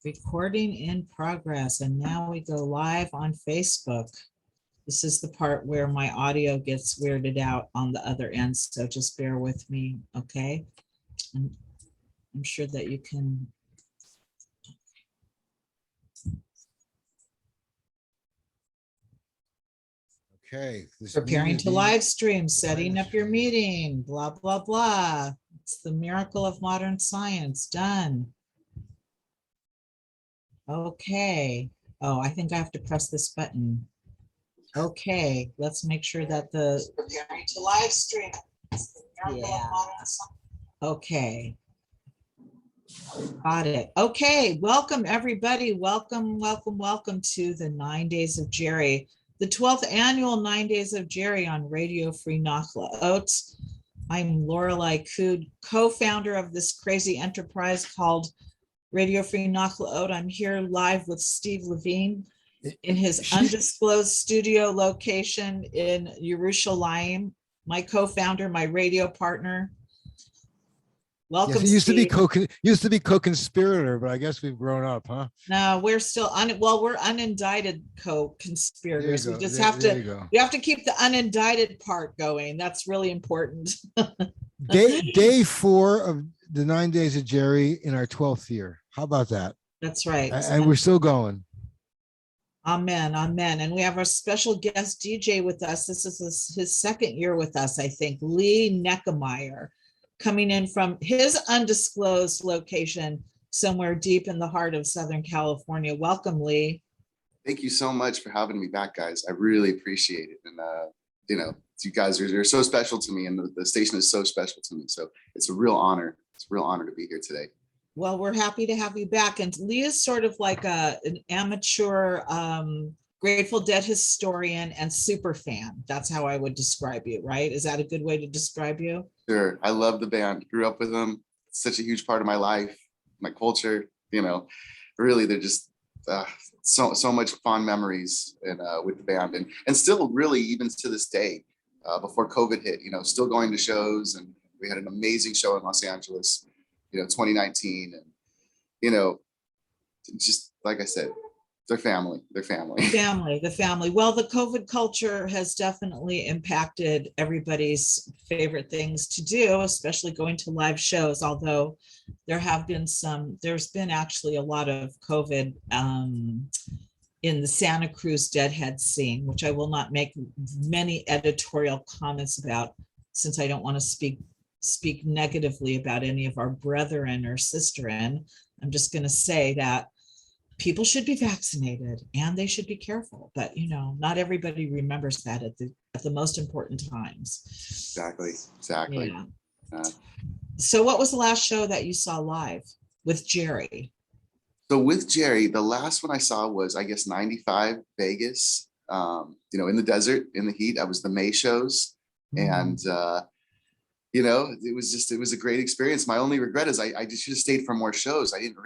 Recording in progress, and now we go live on Facebook. This is the part where my audio gets weirded out on the other end, so just bear with me, okay? I'm sure that you can. Okay. Preparing to live stream, setting up your meeting, blah, blah, blah. It's the miracle of modern science. Done. Okay. Oh, I think I have to press this button. Okay, let's make sure that the preparing to live stream. Yeah. Okay. Got it. Okay, welcome everybody. Welcome to the 9 Days of Jerry, the 12th annual 9 Days of Jerry on Radio Free Nachlaot. I'm Lorelei Cood, co-founder of this crazy enterprise called Radio Free Nachlaot. I'm here live with Steve Levine in his undisclosed studio location in Yerushalayim, my co-founder, my radio partner. Welcome. Yes, it used to be co-conspirator, but I guess we've grown up, huh? No, we're still we're unindicted co-conspirators. We just have to keep the unindicted part going. That's really important. Day 4 of the 9 Days of Jerry in our 12th year. How about that? That's right. And we're still going. Amen. Amen. And we have our special guest DJ with us. This is his second year with us, I think, Lee Neckameyer, coming in from his undisclosed location somewhere deep in the heart of Southern California. Welcome, Lee. Thank you so much for having me back, guys. I really appreciate it. And, you guys are so special to me, and the station is so special to me. So it's a real honor. It's a real honor to be here today. Well, we're happy to have you back. And Lee is sort of like an amateur Grateful Dead historian and super fan. That's how I would describe you, right? Is that a good way to describe you? Sure. I love the band. Grew up with them. It's such a huge part of my life, my culture. Really, they're just so much fond memories with the band, and still really even to this day, before COVID hit, still going to shows, and we had an amazing show in Los Angeles, 2019, and just like I said, they're family. The family. Well, the COVID culture has definitely impacted everybody's favorite things to do, especially going to live shows. Although there's been actually a lot of COVID in the Santa Cruz Deadhead scene, which I will not make many editorial comments about, since I don't want to speak negatively about any of our brethren or sisterin. I'm just going to say that people should be vaccinated and they should be careful, but not everybody remembers that at the most important times. Exactly. Yeah. So what was the last show that you saw live with Jerry? So with Jerry, the last one I saw was, I guess, 95 Vegas, in the desert, in the heat. I was the May shows. And, it was a great experience. My only regret is I just should have stayed for more shows. I didn't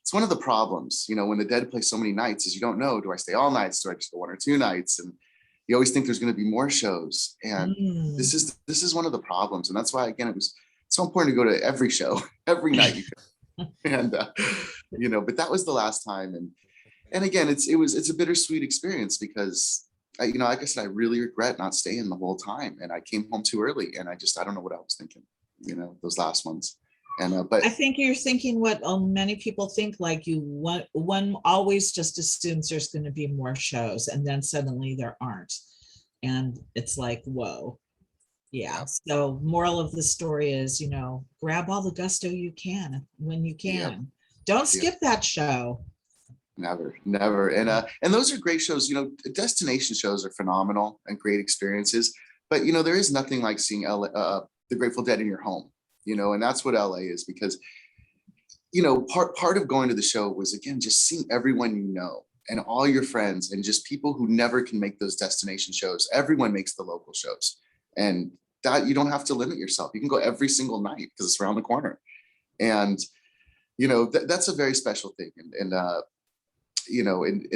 it's one of the problems, when the Dead play so many nights, is you don't know, do I stay all nights? Do I just go 1 or 2 nights? And you always think there's going to be more shows. And this is one of the problems. And that's why, again, it was so important to go to every show, every night you could. And, but that was the last time. And again, it's a bittersweet experience because, like I said, I really regret not staying the whole time. And I came home too early, and I don't know what I was thinking, those last ones. And, but I think you're thinking what many people think, like one always just assumes there's going to be more shows, and then suddenly there aren't. And it's like, whoa. Yeah. So moral of the story is, grab all the gusto you can when you can. Yeah. Don't skip that show. Never. And those are great shows. Destination shows are phenomenal and great experiences. But, there is nothing like seeing the Grateful Dead in your home. And that's what LA is, because, part of going to the show was, again, just seeing everyone and all your friends and just people who never can make those destination shows. Everyone makes the local shows, and that you don't have to limit yourself. You can go every single night because it's around the corner. And, that's a very special thing. And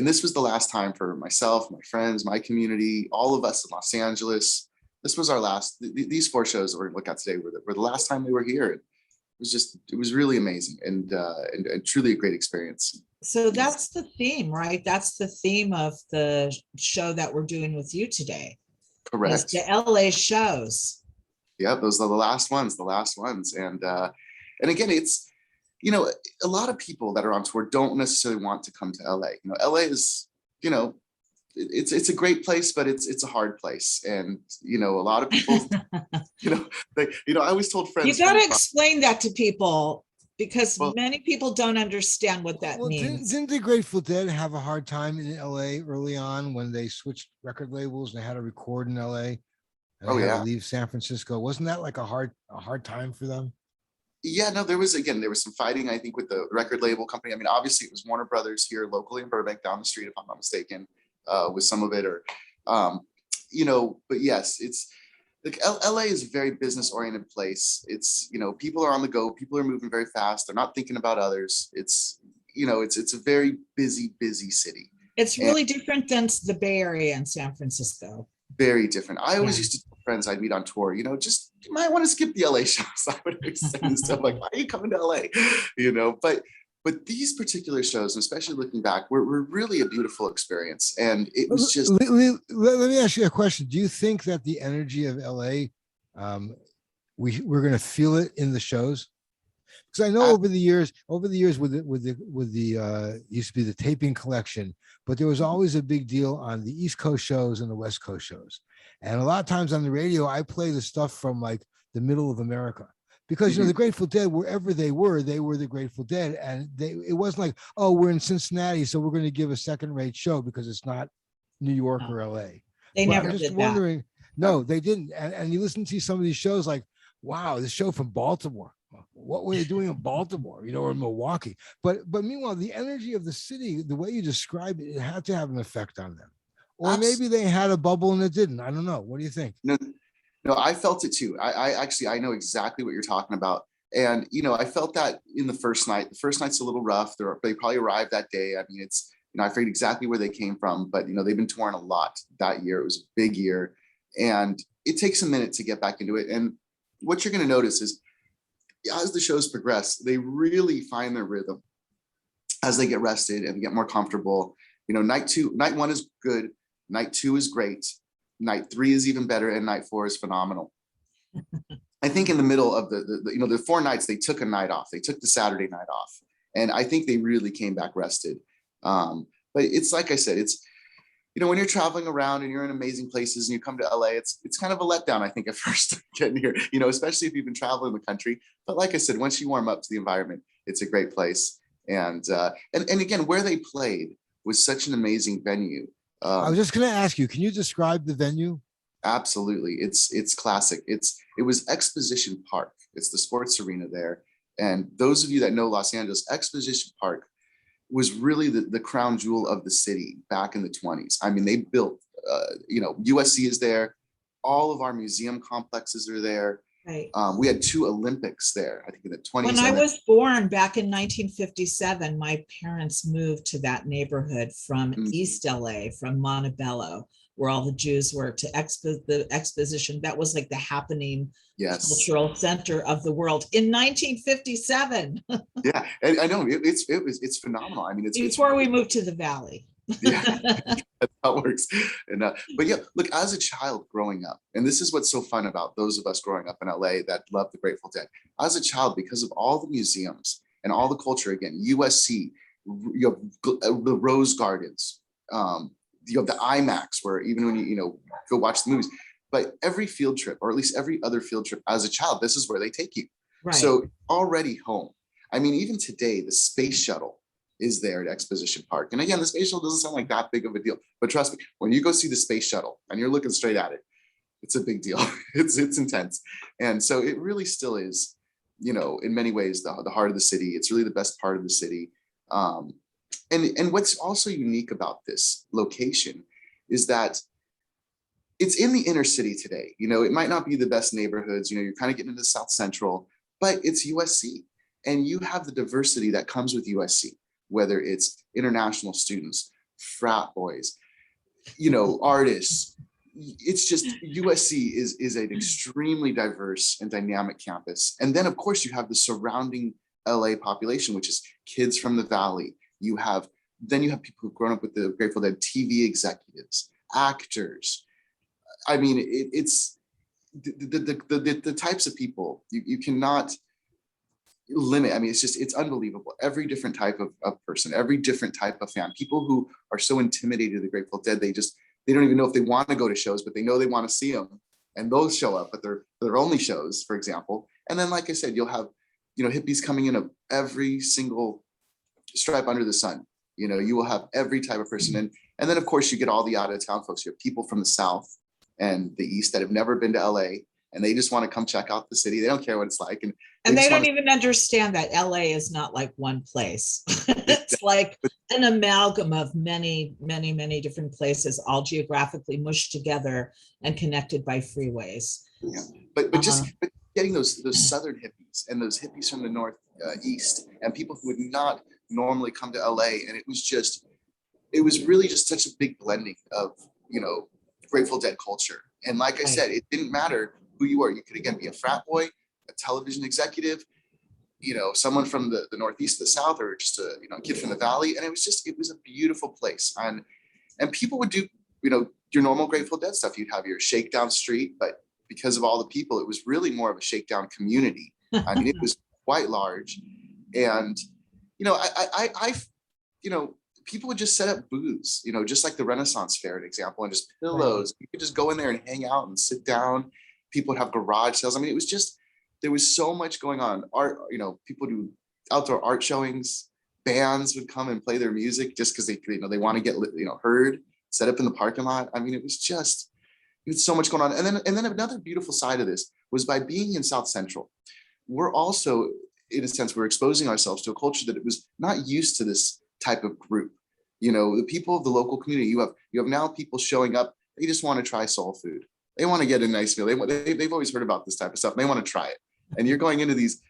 this was the last time for myself, my friends, my community, all of us in Los Angeles. This was our last, these 4 shows that we're going to look at today were the last time we were here. it was really amazing and truly a great experience. So that's the theme, right? That's the theme of the show that we're doing with you today. Correct. The LA shows. Yeah, those are the last ones. And again, it's, you know, a lot of people that are on tour don't necessarily want to come to LA. You know, LA is, you know, it's a great place, but it's a hard place. And, you know, a lot of people, I always told friends. You got to explain that to people, because Well, many people don't understand what that means. Didn't the Grateful Dead have a hard time in LA early on when they switched record labels and they had to record in LA and they had to leave San Francisco? Wasn't that like a hard time for them? Yeah, no, there was some fighting, I think, with the record label company. I mean, obviously it was Warner Brothers here locally in Burbank down the street, if I'm not mistaken, with some of it, or, but yes, it's like LA is a very business oriented place. It's, you know, people are on the go, people are moving very fast. They're not thinking about others. It's, you know, it's a very busy city. It's really different than the Bay Area and San Francisco. Very different. I always used to tell friends I'd meet on tour, you know, just, you might want to skip the LA shows. I would say and stuff like, why are you coming to LA? You know, but these particular shows, especially looking back, were really a beautiful experience. And it was just. Let me ask you a question. Do you think that the energy of LA, we're going to feel it in the shows? Because I know over the years with the used to be the taping collection, but there was always a big deal on the East Coast shows and the West Coast shows. And a lot of times on the radio, I play the stuff from like the middle of America, because, you know, the Grateful Dead, wherever they were the Grateful Dead. And it wasn't like, oh, we're in Cincinnati, so we're going to give a second-rate show because it's not New York or LA. They never did that. Wondering, no, they didn't. And you listen to some of these shows like, wow, this show from Baltimore. What were they doing in Baltimore, you know, or in Milwaukee? But meanwhile, the energy of the city, the way you described it, it had to have an effect on them. Or maybe they had a bubble and it didn't. I don't know. What do you think? No, I felt it too. I know exactly what you're talking about. And, you know, I felt that in the first night. The first night's a little rough. They probably arrived that day. I mean, it's, you know, I forget exactly where they came from, but, you know, they've been touring a lot that year. It was a big year. And it takes a minute to get back into it. And what you're going to notice is, as the shows progress, they really find their rhythm as they get rested and get more comfortable. You know, night one is good. Night two is great. Night three is even better. And night four is phenomenal. I think in the middle of the 4 nights, they took a night off. They took the Saturday night off. And I think they really came back rested. But it's like I said, it's, you know, when you're traveling around and you're in amazing places and you come to LA, it's kind of a letdown, I think, at first getting here, you know, especially if you've been traveling the country. But like I said, once you warm up to the environment, it's a great place. And again, where they played was such an amazing venue. I was just going to ask you, can you describe the venue? Absolutely. It's classic. It was Exposition Park. It's the sports arena there. And those of you that know Los Angeles, Exposition Park was really the crown jewel of the city back in the 20s. I mean, they built, USC is there. All of our museum complexes are there. Right. We had 2 Olympics there, I think in the 20s. When I was born back in 1957, my parents moved to that neighborhood from East LA, from Montebello, where all the Jews were, to the Exposition. That was like the happening cultural center of the world in 1957. Yeah, and I know it's phenomenal. I mean, it's before we moved to the Valley. Yeah, that's how it works. And but yeah, look, as a child growing up, and this is what's so fun about those of us growing up in LA that love the Grateful Dead. As a child, because of all the museums and all the culture, again, USC, you have the Rose Gardens, you have the IMAX, where even when you go watch the movies, but every field trip, or at least every other field trip as a child, this is where they take you. Right. So already home. I mean, even today, the space shuttle is there at Exposition Park. And again, the space shuttle doesn't sound like that big of a deal, but trust me, when you go see the space shuttle and you're looking straight at it, it's a big deal. It's intense. And so it really still is, in many ways, the heart of the city. It's really the best part of the city. And what's also unique about this location is that it's in the inner city today. It might not be the best neighborhoods, you're kind of getting into South Central, but it's USC. And you have the diversity that comes with USC, whether it's international students, frat boys, artists, it's just USC is an extremely diverse and dynamic campus. And then of course you have the surrounding LA population, which is kids from the Valley. Then you have people who've grown up with the Grateful Dead, TV executives, actors. I mean, it's the types of people you cannot limit. I mean, it's unbelievable. Every different type of person, every different type of fan, people who are so intimidated of the Grateful Dead, they don't even know if they want to go to shows, but they know they want to see them, and those show up at their only shows, for example. And then, like I said, you'll have, hippies coming in of every single stripe under the sun. You will have every type of person. And then of course you get all the out of town folks. You have people from the South and the East that have never been to LA, and they just want to come check out the city. They don't care what it's like. And they don't even understand that LA is not like one place. It's like an amalgam of many, many, many different places, all geographically mushed together and connected by freeways. Yeah. But getting those Southern hippies and those hippies from the Northeast and people who would not normally come to LA. And it was really just such a big blending of, Grateful Dead culture. And like I said, it didn't matter who you are. You could, again, be a frat boy, a television executive, someone from the Northeast, the South, or just a kid from the Valley. And it was a beautiful place. And people would do, your normal Grateful Dead stuff. You'd have your shakedown street, but because of all the people, it was really more of a shakedown community. I mean, it was quite large. And, people would just set up booths, just like the Renaissance Fair, an example, and just pillows. Right. You could just go in there and hang out and sit down. People would have garage sales. I mean, there was so much going on. Art, people do outdoor art showings. Bands would come and play their music just because they want to get, heard, set up in the parking lot. I mean, it was so much going on. And then another beautiful side of this was, by being in South Central, we're also, in a sense, we're exposing ourselves to a culture that it was not used to this type of group. The people of the local community, you have now people showing up. They just want to try soul food. They want to get a nice meal. They've always heard about this type of stuff. And they want to try it. And you're going into these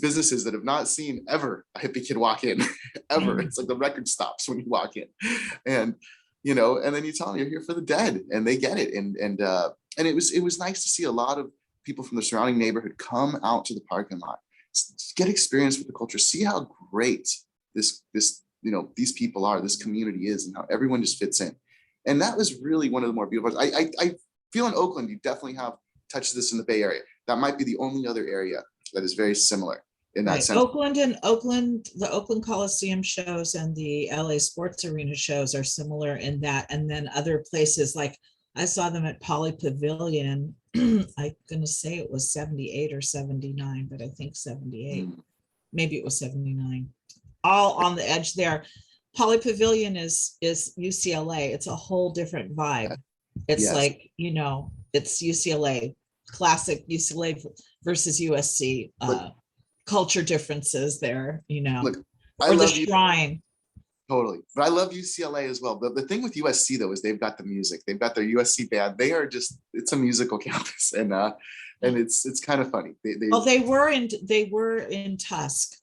businesses that have not seen ever a hippie kid walk in ever. It's like the record stops when you walk in, and then you tell them you're here for the Dead, and they get it. And it was nice to see a lot of people from the surrounding neighborhood come out to the parking lot, get experience with the culture, see how great these people are, this community is, and how everyone just fits in. And that was really one of the more beautiful parts. I feel in Oakland, you definitely have touched this in the Bay Area. That might be the only other area that is very similar in that sense. The Oakland Coliseum shows and the LA Sports Arena shows are similar in that. And then other places, like I saw them at Poly Pavilion. I'm going to say it was 78 or 79, but I think 78. Maybe it was 79. All on the edge there. Poly Pavilion is UCLA. It's a whole different vibe. It's like, it's UCLA, classic UCLA versus USC culture differences there, Look, or the Shrine. Totally. But I love UCLA as well. But the thing with USC though is they've got the music. They've got their USC band. It's a musical campus, and it's kind of funny. They were in Tusk.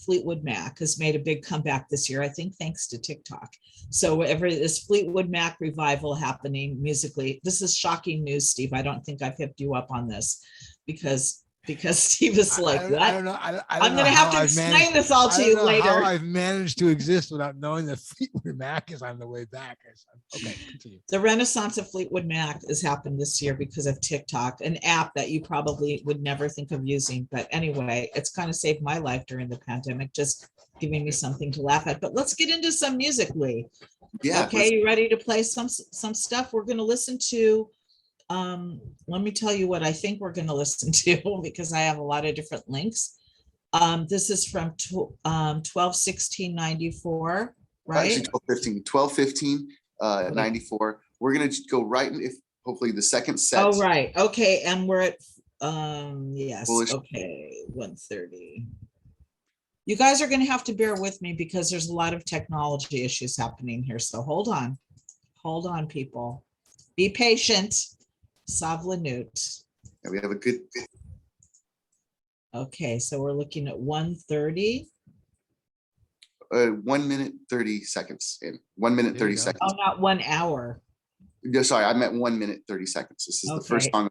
Fleetwood Mac has made a big comeback this year, I think, thanks to TikTok. So this Fleetwood Mac revival happening musically. This is shocking news, Steve. I don't think I've hipped you up on this because Steve is like, what? I don't know. I'm going to have to explain this all to you later. How I've managed to exist without knowing that Fleetwood Mac is on the way back. Okay, continue. The renaissance of Fleetwood Mac has happened this year because of TikTok, an app that you probably would never think of using. But anyway, it's kind of saved my life during the pandemic, just giving me something to laugh at. But let's get into some music, Lee. Yeah. Okay, you ready to play some stuff? We're going to listen to let me tell you what I think we're going to listen to, because I have a lot of different links. This is from 12/16/94, right? Actually 12/15 94. We're going to go right in, if hopefully the second set. Oh, right. Okay, and we're at yes. Bullish. Okay, 1:30. You guys are going to have to bear with me because there's a lot of technology issues happening here. So hold on, people. Be patient. Savlanut. Yeah, we have a good. Okay, so we're looking at 1:30. 1 minute 30 seconds in. 1 minute 30 seconds. Oh, not 1 hour. Yeah, sorry, I meant 1 minute, 30 seconds. This is the first Okay. song.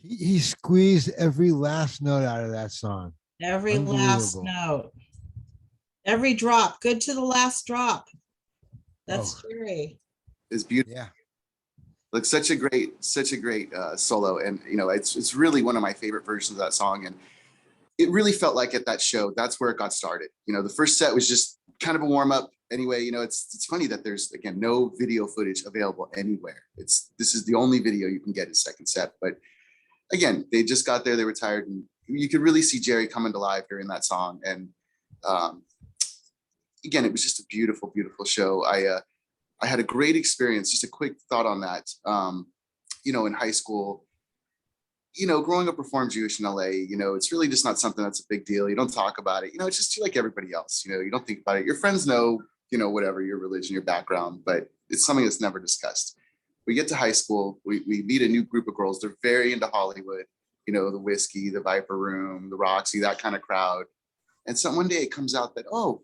He squeezed every last note out of that song. Every last Unbelievable. note, every drop, good to the last drop. That's Oh. Jerry. It's beautiful. Yeah. Like such a great solo, and it's really one of my favorite versions of that song. And it really felt like at that show, that's where it got started. The first set was just kind of a warm up. Anyway, it's funny that there's, again, no video footage available anywhere. This is the only video you can get is second set. But again, they just got there, they were tired, and you could really see Jerry coming to life during that song. And again, it was just a beautiful, beautiful show. I had a great experience. Just a quick thought on that. In high school, growing up Reformed Jewish in LA, it's really just not something that's a big deal. You don't talk about it. It's just like everybody else. You don't think about it. Your friends know, whatever your religion, your background, but it's something that's never discussed. We get to high school, we meet a new group of girls. They're very into Hollywood, the Whiskey, the Viper Room, the Roxy, that kind of crowd. And so one day it comes out that, oh,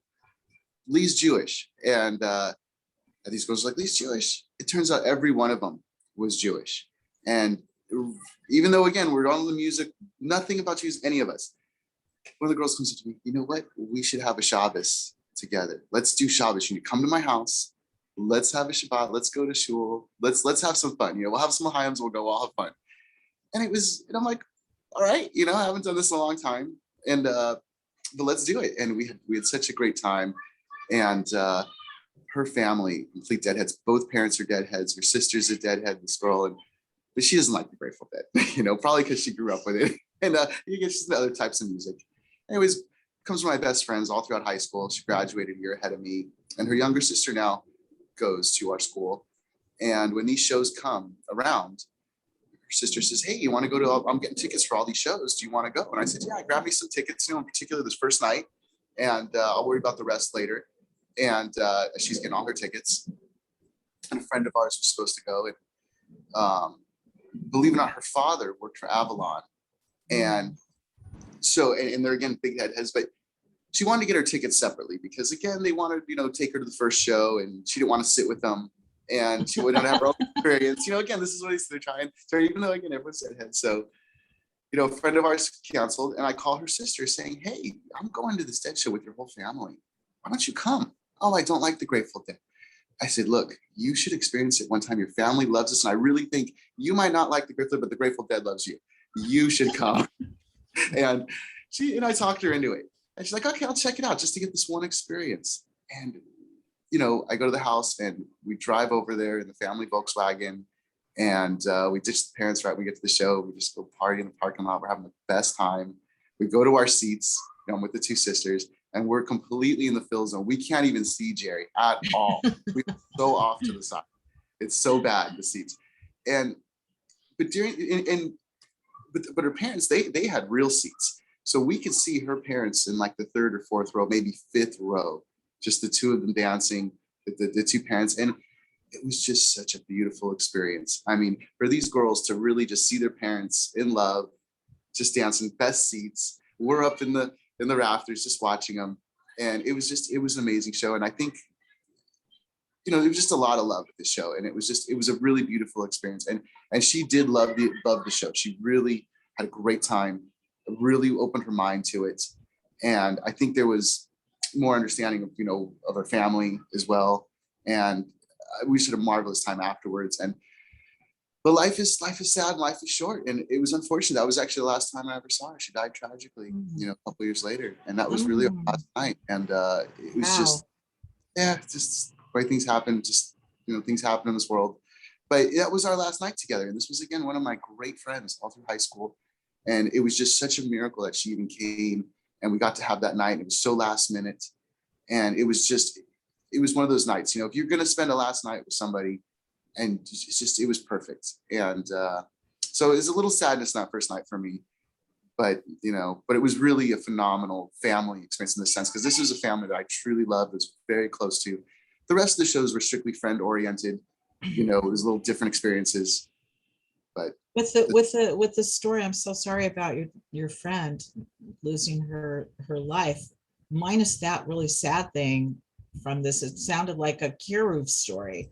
Lee's Jewish. And these girls are like, Lee's Jewish. It turns out every one of them was Jewish. And even though, again, we're on the music, nothing about Jews, any of us. One of the girls comes up to me, you know what? We should have a Shabbos together. Let's do Shabbos. You come to my house. Let's have a Shabbat. Let's go to shul. Let's have some fun. We'll have some L'chaim. We'll go. We'll have fun. And I'm like, all right, I haven't done this in a long time, and but let's do it. And we had such a great time. And her family, complete deadheads. Both parents are deadheads. Her sister's a deadhead. This girl, but she doesn't like the Grateful Dead. Probably because she grew up with it. And you get just other types of music. Anyways, comes one of my best friends all throughout high school. She graduated a year ahead of me, and her younger sister now goes to our school. And when these shows come around, her sister says, hey, you want to go to, I'm getting tickets for all these shows. Do you want to go? And I said, yeah, grab me some tickets, in particular this first night. And I'll worry about the rest later. And she's getting all her tickets. And a friend of ours was supposed to go. And believe it or not, her father worked for Avalon. And so, and they're, again, big heads, but she wanted to get her tickets separately because, again, they wanted, take her to the first show, and she didn't want to sit with them, and she wouldn't have her own experience. Again, this is what they're trying, even though, again, everyone's deadhead. So, a friend of ours canceled, and I call her sister saying, hey, I'm going to this Dead show with your whole family. Why don't you come? Oh, I don't like the Grateful Dead. I said, look, you should experience it one time. Your family loves us. And I really think you might not like the Grateful Dead, but the Grateful Dead loves you. You should come. And I talked her into it. And she's like, okay, I'll check it out just to get this one experience. And, I go to the house and we drive over there in the family Volkswagen, and we ditch the parents right when we get to the show. We just go party in the parking lot. We're having the best time. We go to our seats, I'm with the two sisters, and we're completely in the fill zone. We can't even see Jerry at all. We're so off to the side. It's so bad, the seats. But her parents, they had real seats. So we could see her parents in like the third or fourth row, maybe fifth row, just the two of them dancing, the two parents. And it was just such a beautiful experience. I mean, for these girls to really just see their parents in love, just dancing, best seats. We're up in the rafters just watching them. And it was an amazing show. And I think, there was just a lot of love at the show. And it was a really beautiful experience. And she did love the show. She really had a great time, really opened her mind to it. And I think there was more understanding of her family as well. And we just had a marvelous time afterwards. But life is sad and life is short. And it was unfortunate. That was actually the last time I ever saw her. She died tragically, a couple years later. And that was really our last night. And it was just great things happen. Just, things happen in this world. But that was our last night together. And this was, again, one of my great friends all through high school. And it was just such a miracle that she even came and we got to have that night. It was so last minute. And it was one of those nights, if you're going to spend a last night with somebody, and it was perfect. And so it was a little sadness that first night for me, but it was really a phenomenal family experience in the sense, because this was a family that I truly loved, was very close to. The rest of the shows were strictly friend oriented. It was a little different experiences. But with the story, I'm so sorry about your friend losing her life. Minus that really sad thing from this, it sounded like a Kiruv story.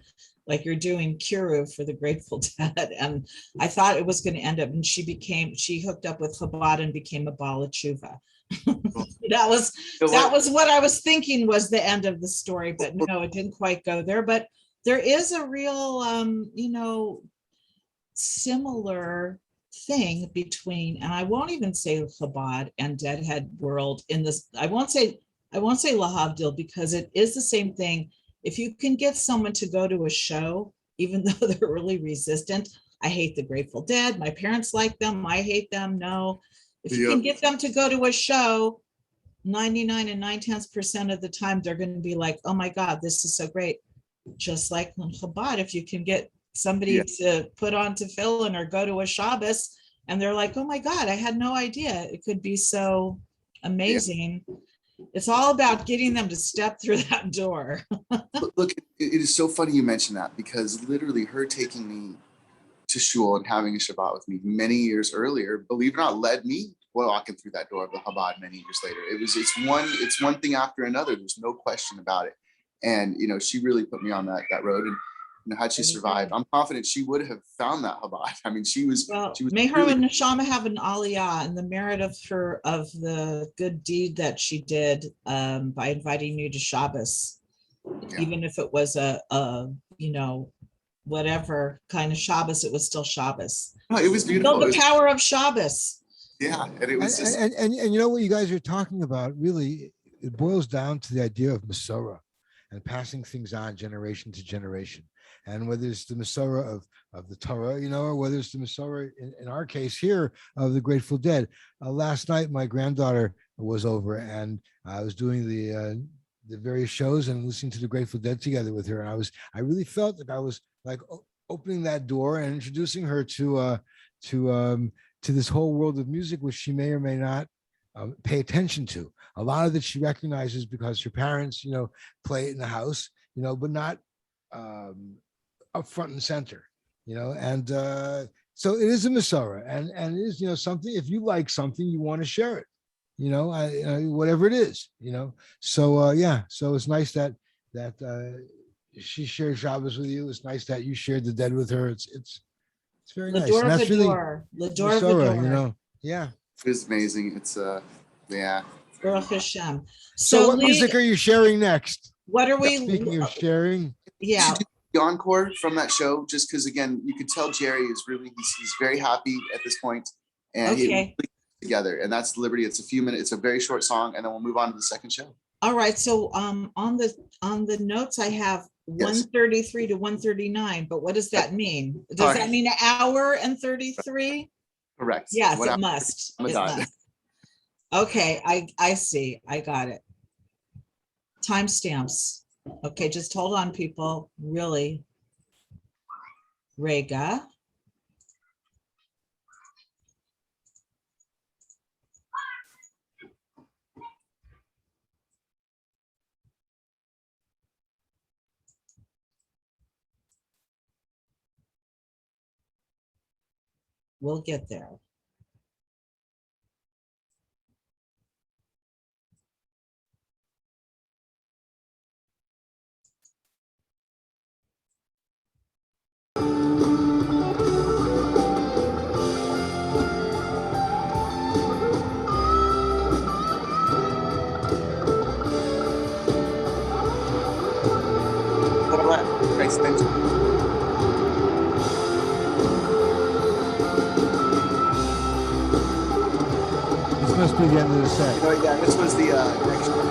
like you're doing Kiruv for the Grateful Dead. And I thought it was going to end up, and she hooked up with Chabad and became a Bala Tshuva. that was what I was thinking was the end of the story, but no, it didn't quite go there. But there is a real, similar thing between, and I won't even say Chabad and Deadhead World in this. I won't say Lahavdil, because it is the same thing. If you can get someone to go to a show, even though they're really resistant, I hate the Grateful Dead. My parents like them. I hate them. No. If you can get them to go to a show, 99 and 9/10% of the time, they're going to be like, oh my God, this is so great. Just like Chabad, if you can get somebody to put on tefillin or go to a Shabbos, and they're like, oh my God, I had no idea it could be so amazing. It's all about getting them to step through that door. Look, it is so funny you mentioned that, because literally her taking me to shul and having a Shabbat with me many years earlier, believe it or not, led me walking through that door of the Chabad many years later. It's one thing after another. There's no question about it. And, she really put me on that road. And had she survived, I'm confident she would have found that Chabad. I mean, she was may her and Neshama have an aliyah, and the merit of the good deed that she did by inviting you to Shabbos, even if it was a whatever kind of Shabbos, it was still Shabbos. No, it was beautiful. The power of Shabbos. Yeah, and it was and you know what you guys are talking about, really, it boils down to the idea of Masorah and passing things on generation to generation. And whether it's the Masorah of the Torah, or whether it's the Masorah, in our case here, of the Grateful Dead. Last night, my granddaughter was over, and I was doing the various shows and listening to the Grateful Dead together with her. And I really felt that I was like opening that door and introducing her to this whole world of music, which she may or may not pay attention to. A lot of it she recognizes because her parents, play it in the house, but not up front and center, and so it is a Masorah, and it is, something, if you like something, you want to share it, whatever it is, so so it's nice that she shared Shabbos with you. It's nice that you shared the Dead with her. It's very nice. And that's really Masorah, yeah. It's amazing. It's Baruch Hashem. So what music are you sharing next? What are we speaking of sharing? Yeah. The encore from that show, just because again, you could tell Jerry is really he's very happy at this point, and he together, and that's Liberty. It's a few minutes. It's a very short song, and then we'll move on to the second show. All right. So on the notes I have 133 to 139, but what does that mean? Does that mean an hour and 33? Correct. Yes, it must. It must. Okay, I see. I got it. Timestamps. Okay, just hold on, people. Really. Rega. We'll get there. Thanks. This must be the end of the set. This was the next one.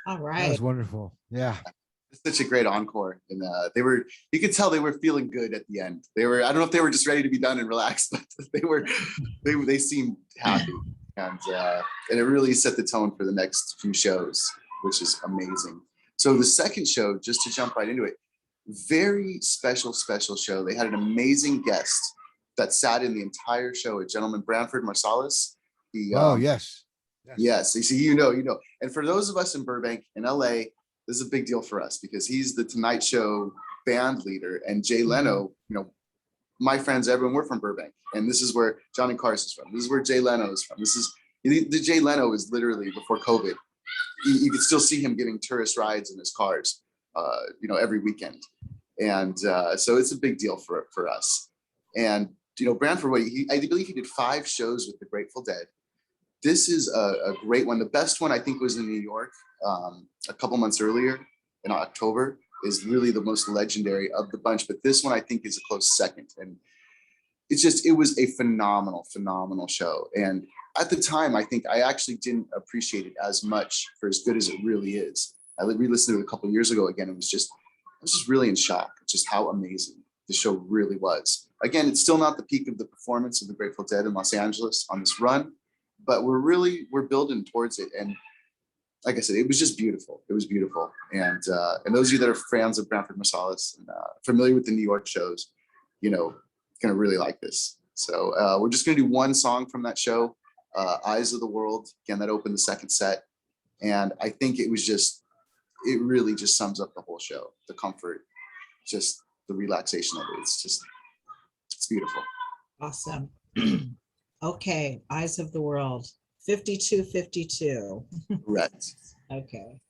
All That right. was wonderful. Yeah. It's such a great encore. And you could tell they were feeling good at the end. I don't know if they were just ready to be done and relax, but they seemed happy. And it really set the tone for the next few shows, which is amazing. So the second show, just to jump right into it, very special show. They had an amazing guest that sat in the entire show, a gentleman, Branford Marsalis. Yes. Yes. You see, you know. And for those of us in Burbank, in LA, this is a big deal for us because he's the Tonight Show band leader, and Jay Leno, my friends, everyone, we're from Burbank, and this is where Johnny Carson's from. This is where Jay Leno is from. The Jay Leno is literally before COVID. You could still see him giving tourist rides in his cars, every weekend. And so it's a big deal for us. And, Branford, I believe he did 5 shows with the Grateful Dead. This is a great one. The best one, I think, was in New York a couple months earlier in October, is really the most legendary of the bunch. But this one, I think, is a close second. And it was a phenomenal show. And at the time, I think I actually didn't appreciate it as much for as good as it really is. I re-listened to it a couple of years ago again. I was just really in shock at just how amazing the show really was. Again, it's still not the peak of the performance of the Grateful Dead in Los Angeles on this run, but we're building towards it. And like I said, it was just beautiful. It was beautiful. And those of you that are fans of Branford Marsalis and familiar with the New York shows, gonna really like this. So we're just gonna do one song from that show, Eyes of the World. Again, that opened the second set. And I think it really just sums up the whole show. The comfort, just the relaxation of it. It's beautiful. Awesome. Okay. Eyes of the World. 5252. Correct. Okay.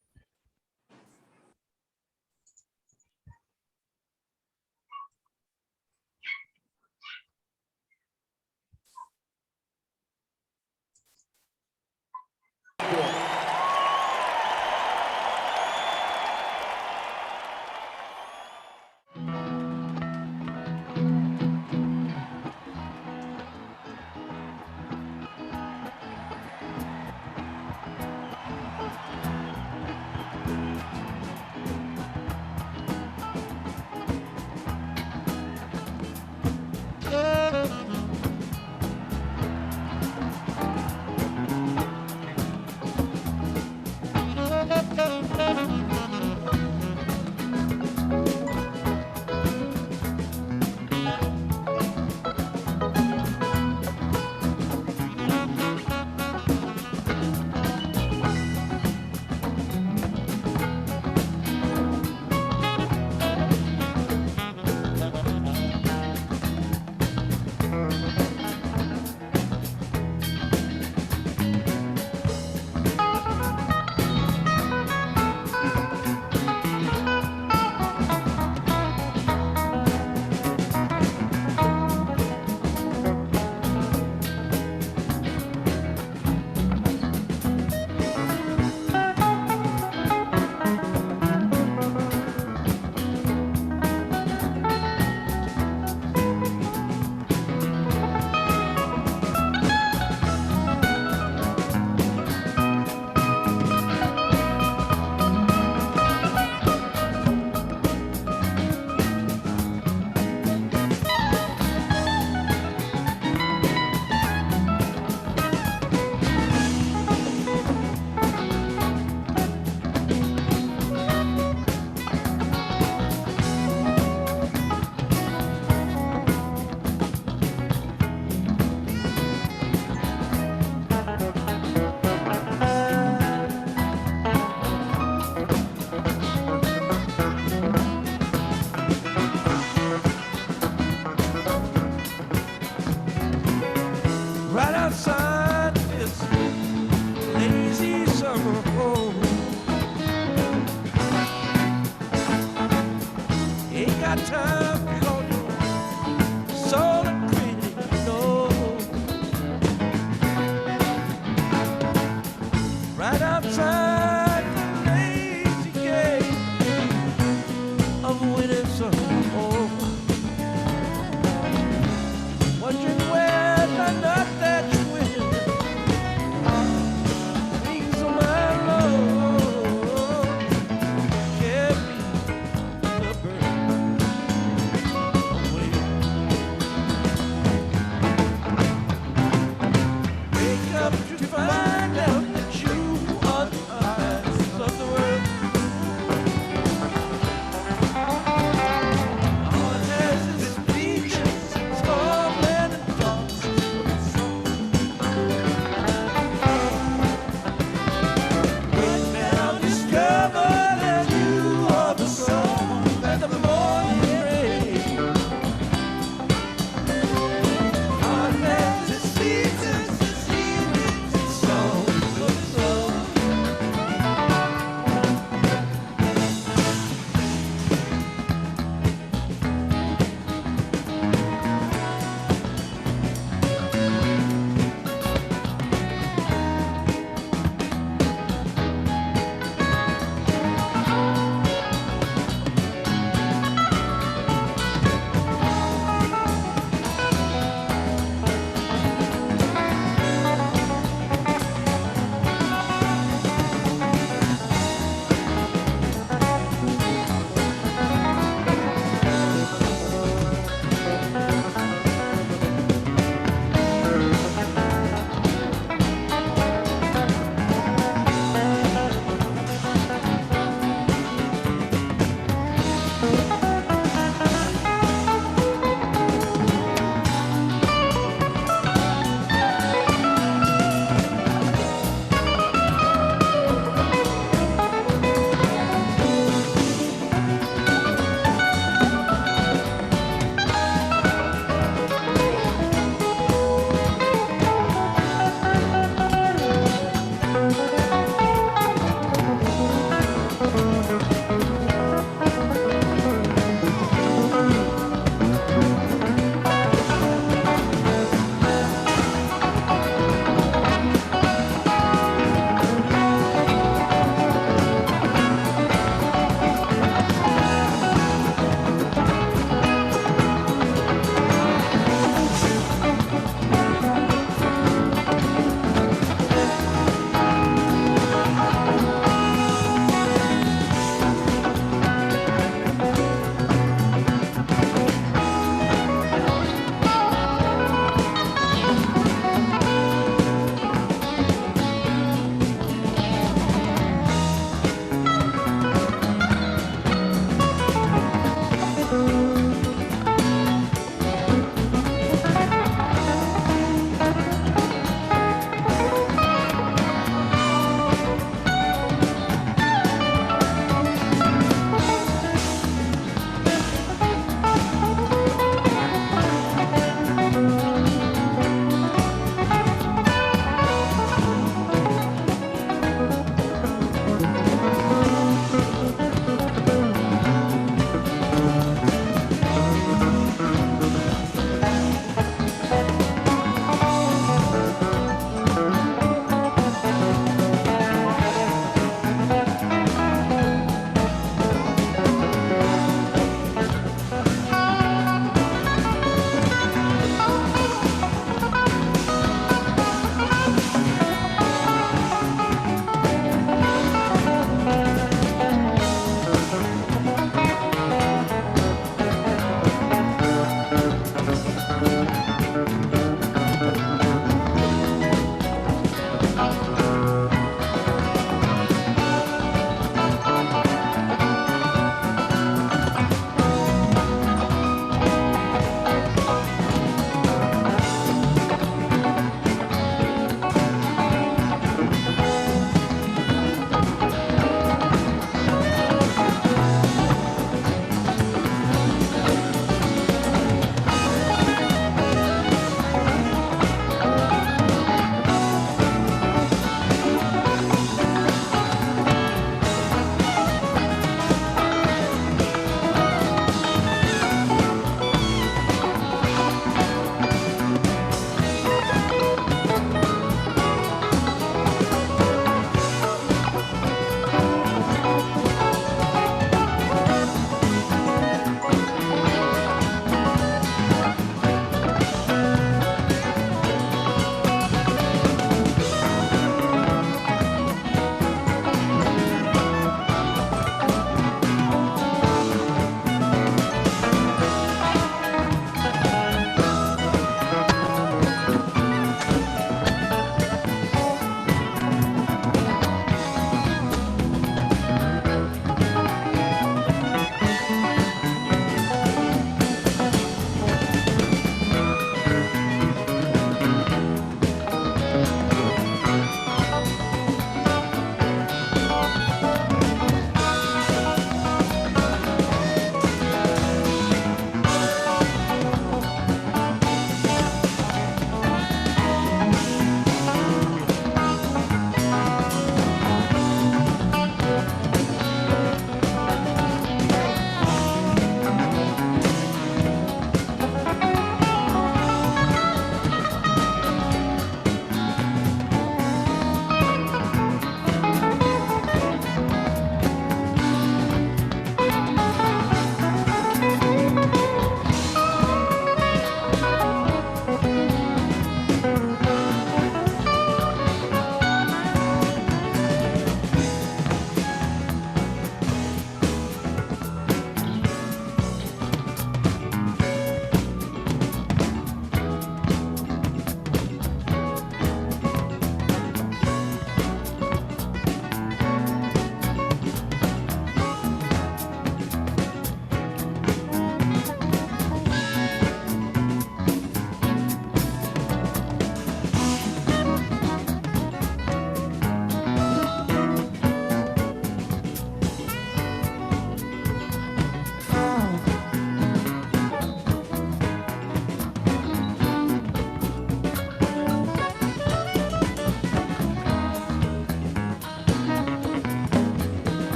Wings of my love.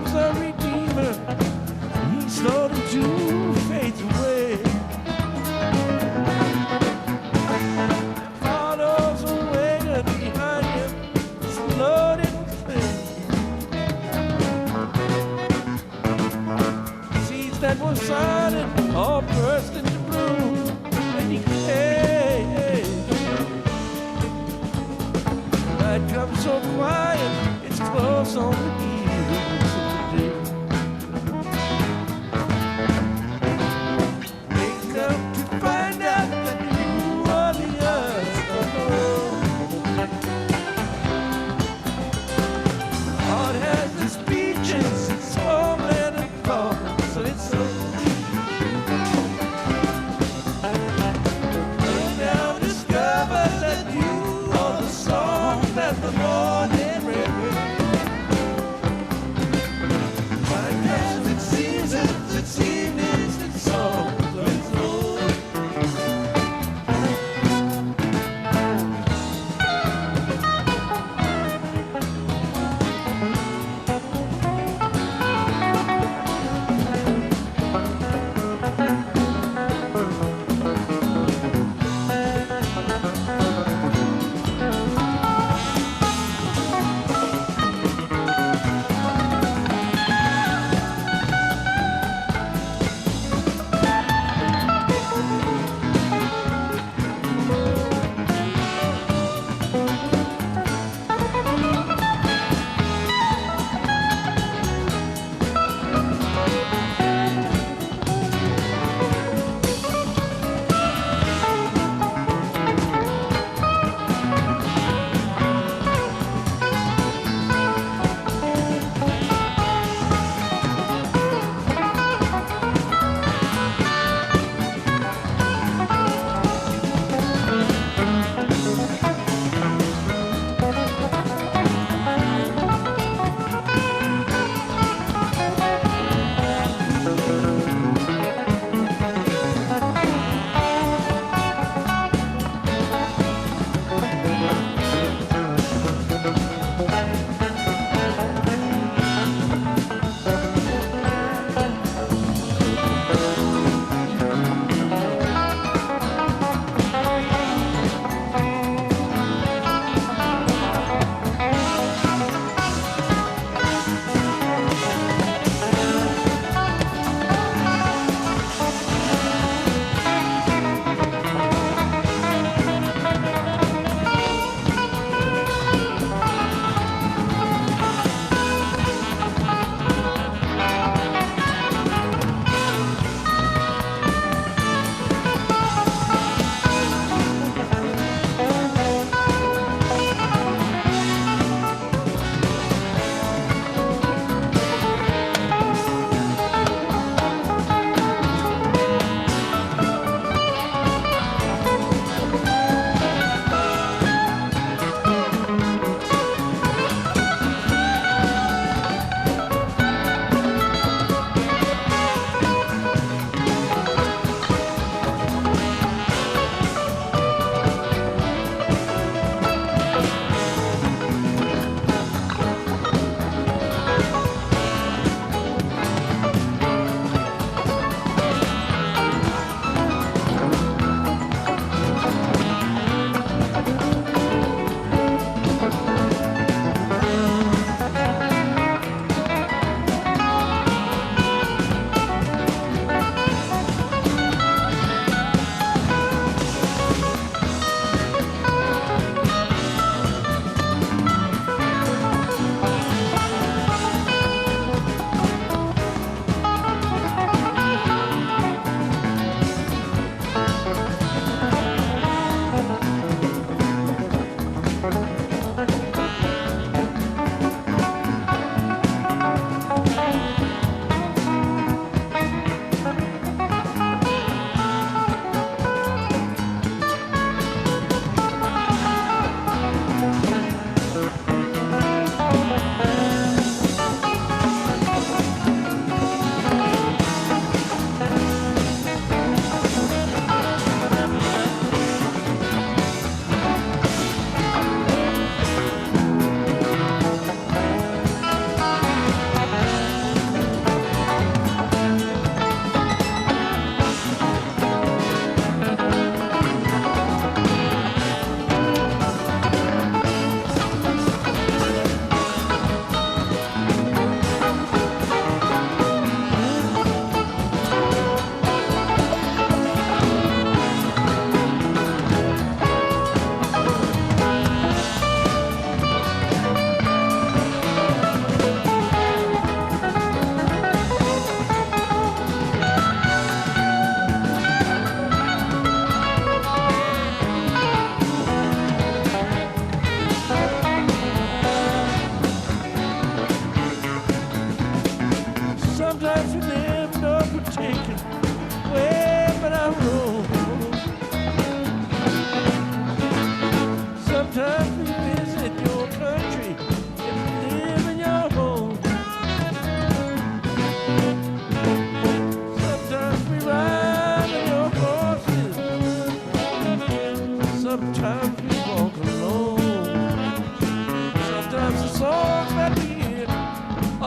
arms of Redeemer, he slowed into faith away. Follows a wagon behind him, slowed in faith. Seeds that were silent all burst into bloom, and he declared, night comes so quiet, it's close on the heels of the day. Wake up to find out that you are the unknown. Heart has the speeches, it's homeland and call, so it's so and now discover that you are the song that the morning rain.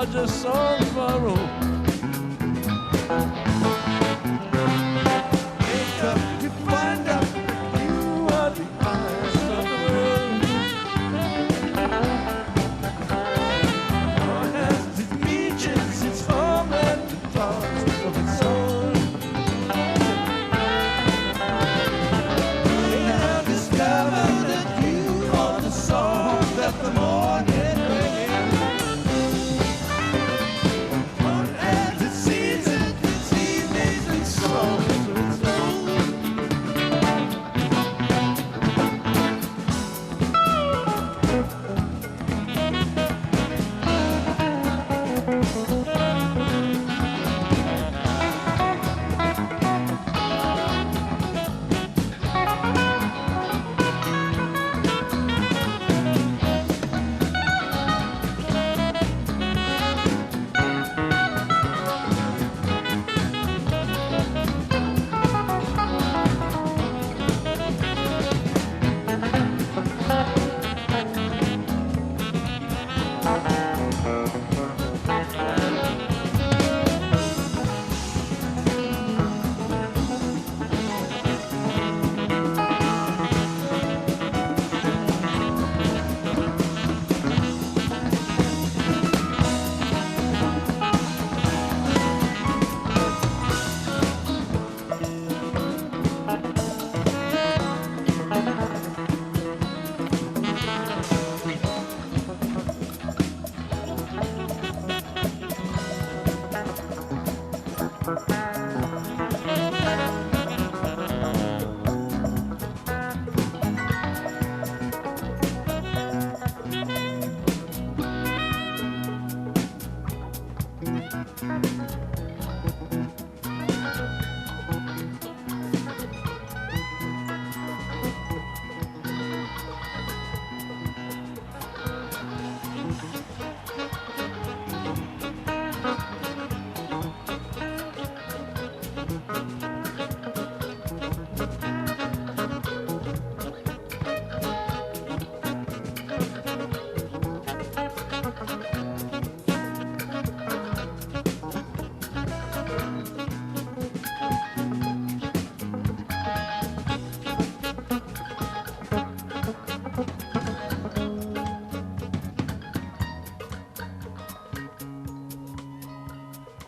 are just songs borrowed. Wake up to find out you are the eyes of the world. Heart has its regions, its form and the thoughts of its own. They have discovered that you are the song that the morning brings. Heart has its seasons, its evenings, and songs of its own.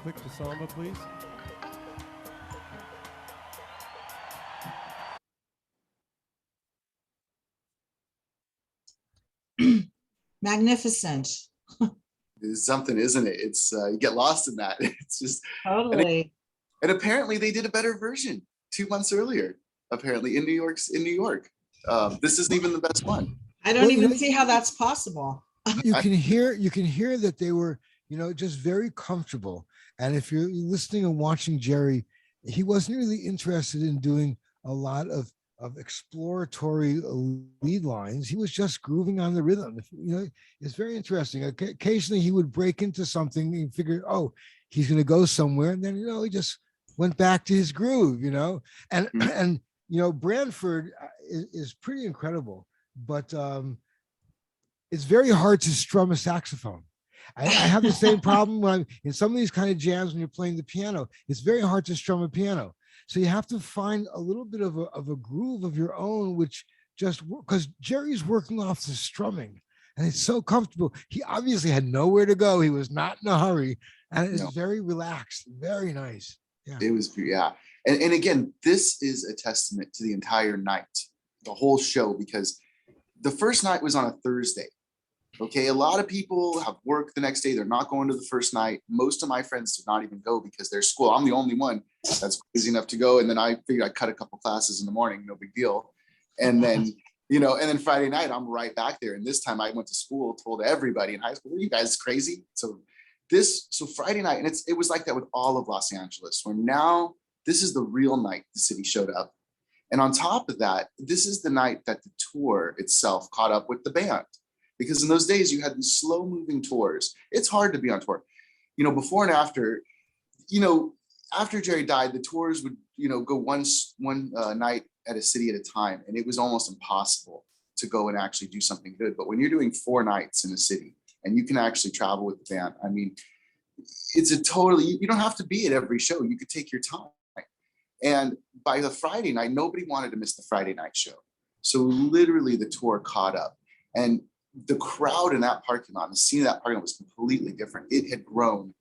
Click the samba, please. Magnificent. It's something, isn't it? It's you get lost in that. It's just, Totally. and apparently they did a better version 2 months earlier. Apparently in New York. This isn't even the best one. I don't Well, you even know- see how that's possible. You can hear that they were, just very comfortable. And if you're listening and watching Jerry, he wasn't really interested in doing a lot of exploratory lead lines. He was just grooving on the rhythm. It's very interesting. Occasionally he would break into something and figure, oh, he's going to go somewhere. And then, he just went back to his groove, and, and, Branford is pretty incredible, but it's very hard to strum a saxophone. I have the same problem when I'm in some of these kind of jams when you're playing the piano. It's very hard to strum a piano. So you have to find a little bit of a groove of your own, which because Jerry's working off the strumming and it's so comfortable. He obviously had nowhere to go. He was not in a hurry and it's very relaxed, very nice. Yeah. It was, yeah. And again, this is a testament to the entire night, the whole show, because the first night was on a Thursday. Okay, a lot of people have work the next day. They're not going to the first night. Most of my friends did not even go because they're school. I'm the only one that's crazy enough to go. And then I figured I'd cut a couple classes in the morning, no big deal. And then, and then Friday night, I'm right back there. And this time I went to school, told everybody in high school, are you guys crazy? So Friday night, and it was like that with all of Los Angeles, where now this is the real night the city showed up. And on top of that, this is the night that the tour itself caught up with the band. Because in those days you had these slow moving tours. It's hard to be on tour, before and after, after Jerry died, the tours would, go one night at a city at a time. And it was almost impossible to go and actually do something good. But when you're doing 4 nights in a city and you can actually travel with the band. I mean, it's a totally, you don't have to be at every show. You could take your time. And by the Friday night, nobody wanted to miss the Friday night show. So literally the tour caught up, and the crowd in that parking lot, the scene of that parking lot was completely different. It had grown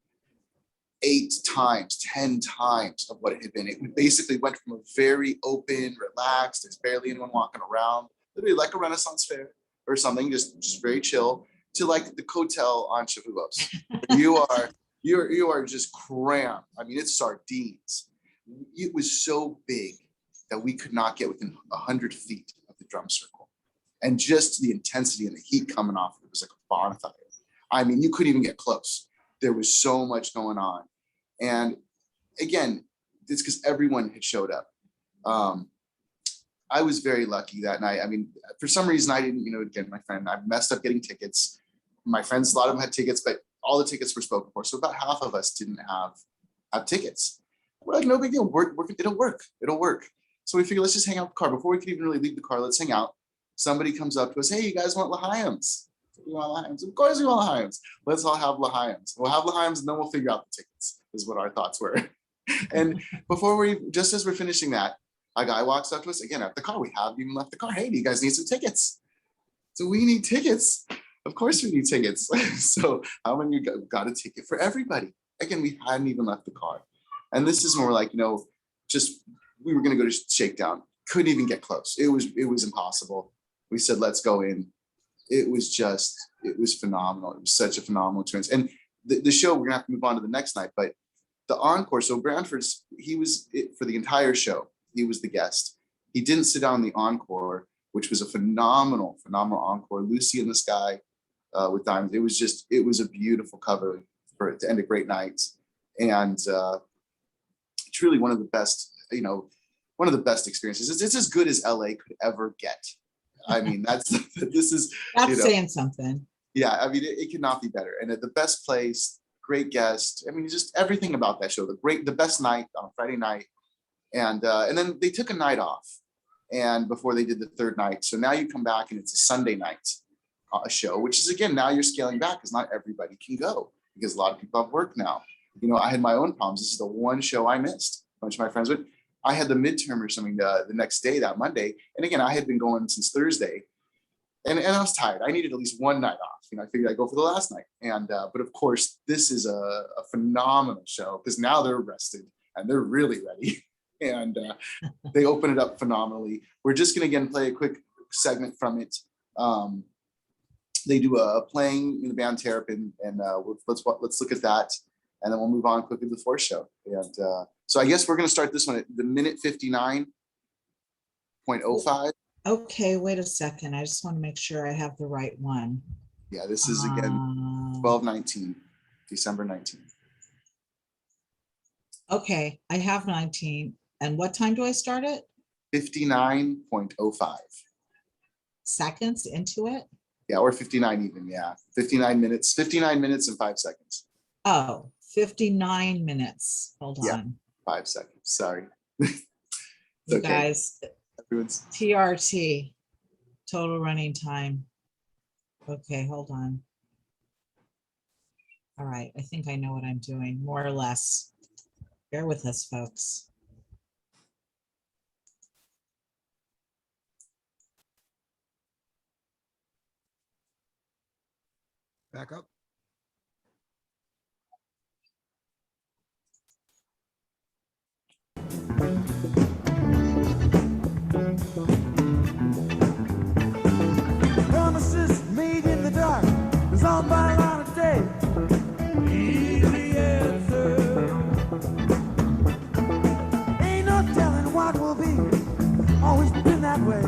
8 times, 10 times of what it had been. It basically went from a very open, relaxed, there's barely anyone walking around, literally like a Renaissance fair or something, just very chill, to like the Cotel on Shavuos. You are just cramped. I mean, it's sardines. It was so big that we could not get within 100 feet of the drum circle. And just the intensity and the heat coming off, it was like a bonfire. I mean, you couldn't even get close. There was so much going on. And again, it's because everyone had showed up. I was very lucky that night. I mean, for some reason, I didn't, again, my friend, I messed up getting tickets. My friends, a lot of them had tickets, but all the tickets were spoken for. So about half of us didn't have tickets. We're like, no big deal. It'll work. So we figured, let's just hang out in the car. Before we could even really leave the car, let's hang out. Somebody comes up to us, hey, you guys want L'Chaim's? We want L'Chaim's. Of course we want L'Chaim's. Let's all have L'Chaim's. We'll have L'Chaim's and then we'll figure out the tickets, is what our thoughts were. And just as we're finishing that, a guy walks up to us again at the car. We haven't even left the car. Hey, do you guys need some tickets? So we need tickets. Of course we need tickets. So how many got a ticket for everybody? Again, we hadn't even left the car. And this is when we're like, we were going to go to Shakedown. Couldn't even get close. It was impossible. We said, let's go in. It was phenomenal. It was such a phenomenal experience. And the show, we're going to have to move on to the next night, but the encore. So Branford's, he was it for the entire show. He was the guest. He didn't sit down in the encore, which was a phenomenal encore. Lucy in the Sky with Diamonds. It was a beautiful cover to end a great night. And truly one of the best, experiences. It's as good as LA could ever get. I mean, that's saying something. Yeah, I mean, it could not be better. And at the best place, great guest. I mean, just everything about that show. The best night on a Friday night, and then they took a night off, and before they did the third night. So now you come back and it's a Sunday night, a show, which is again now you're scaling back because not everybody can go because a lot of people have work now. I had my own problems. This is the one show I missed. A bunch of my friends went. I had the midterm or something the next day, that Monday. And again, I had been going since Thursday and I was tired. I needed at least one night off. I figured I'd go for the last night. And, but of course, this is a phenomenal show because now they're rested and they're really ready. And they open it up phenomenally. We're just going to, again, play a quick segment from it. They do a playing in the band Terrapin, and let's look at that. And then we'll move on quickly to the fourth show. And so I guess we're going to start this one at the minute 59.05. Okay, wait a second. I just want to make sure I have the right one. Yeah, this is again 12/19, December 19th. Okay, I have 19. And what time do I start it? 59.05. Seconds into it? Yeah, or 59 even, yeah. 59 minutes and 5 seconds. Oh, 59 minutes. Hold on. Yeah, 5 seconds. Sorry. You guys, everyone's TRT, total running time. Okay, hold on. All right, I think I know what I'm doing, more or less. Bear with us, folks. Back up. Promises made in the dark, resolved by light of day. Easy answer. Ain't no telling what will be. Always been that way.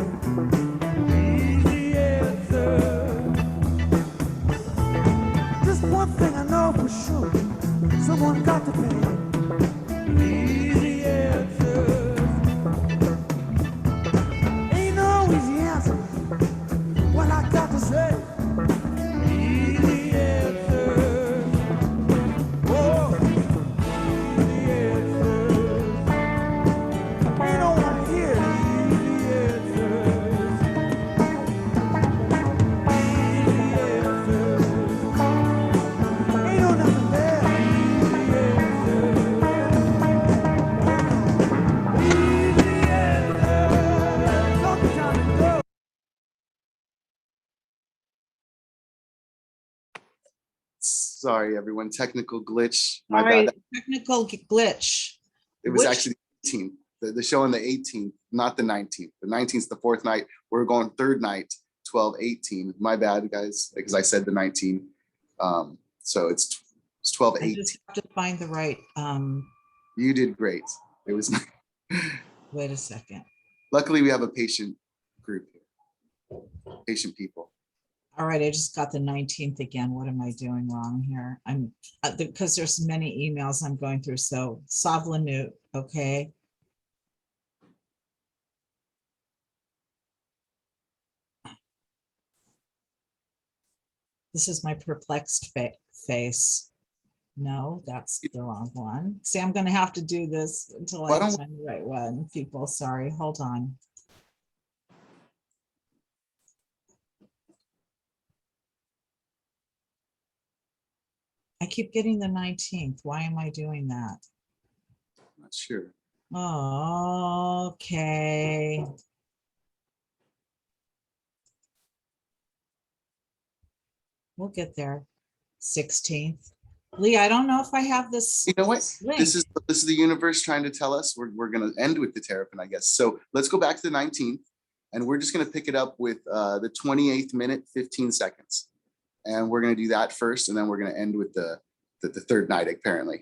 Easy answer. Just one thing I know for sure. Someone got to pay. Easy answers. Ain't no easy answer. What I got to say. Easy answers. Oh, easy answers. Ain't no one here. Easy answers. Easy answers. Sorry, everyone. Technical glitch. My All right, bad. technical glitch. It was Which- actually the 18th. The show on the 18th, not the 19th. The 19th is the fourth night. We're going third night, 12/18. My bad, guys, because I said the 19th. So it's I 12/18. just have to find the right, You did great. It was. wait a second. Luckily, we have a patient group here. Patient people. All right, I just got the 19th again. What am I doing wrong here? I'm, because there's many emails I'm going through. So Savlanut, okay. This is my perplexed face. No, that's the wrong one. See, I'm gonna have to do this until Why I don't- find the right one. People, sorry, hold on. I keep getting the 19th. Why am I doing that? Not sure. Okay. We'll get there. 16th. Lee, I don't know if I have this. You know what? link. This is the universe trying to tell us we're going to end with the terrapin, I guess. So let's go back to the 19th, and we're just going to pick it up with the 28th minute, 15 seconds. And we're going to do that first, and then we're going to end with the third night, apparently.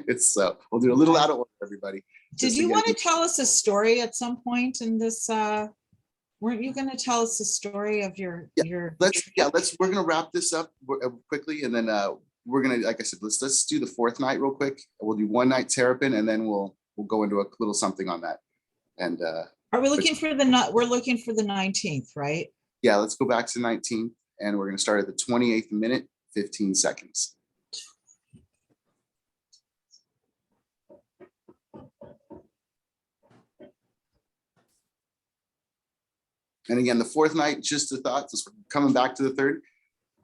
It's we'll do a little out of order, everybody. Did just to you get want to it- tell us a story at some point in this? Weren't you going to tell us the story of your? We're going to wrap this up quickly, and then we're going to, like I said, let's do the fourth night real quick. We'll do one night terrapin, and then we'll go into a little something on that. And Are we looking for the we're looking for the 19th, right? yeah, let's go back to 19th, and we're going to start at the 28th minute, 15 seconds. And again, the fourth night, just the thoughts, just coming back to the third.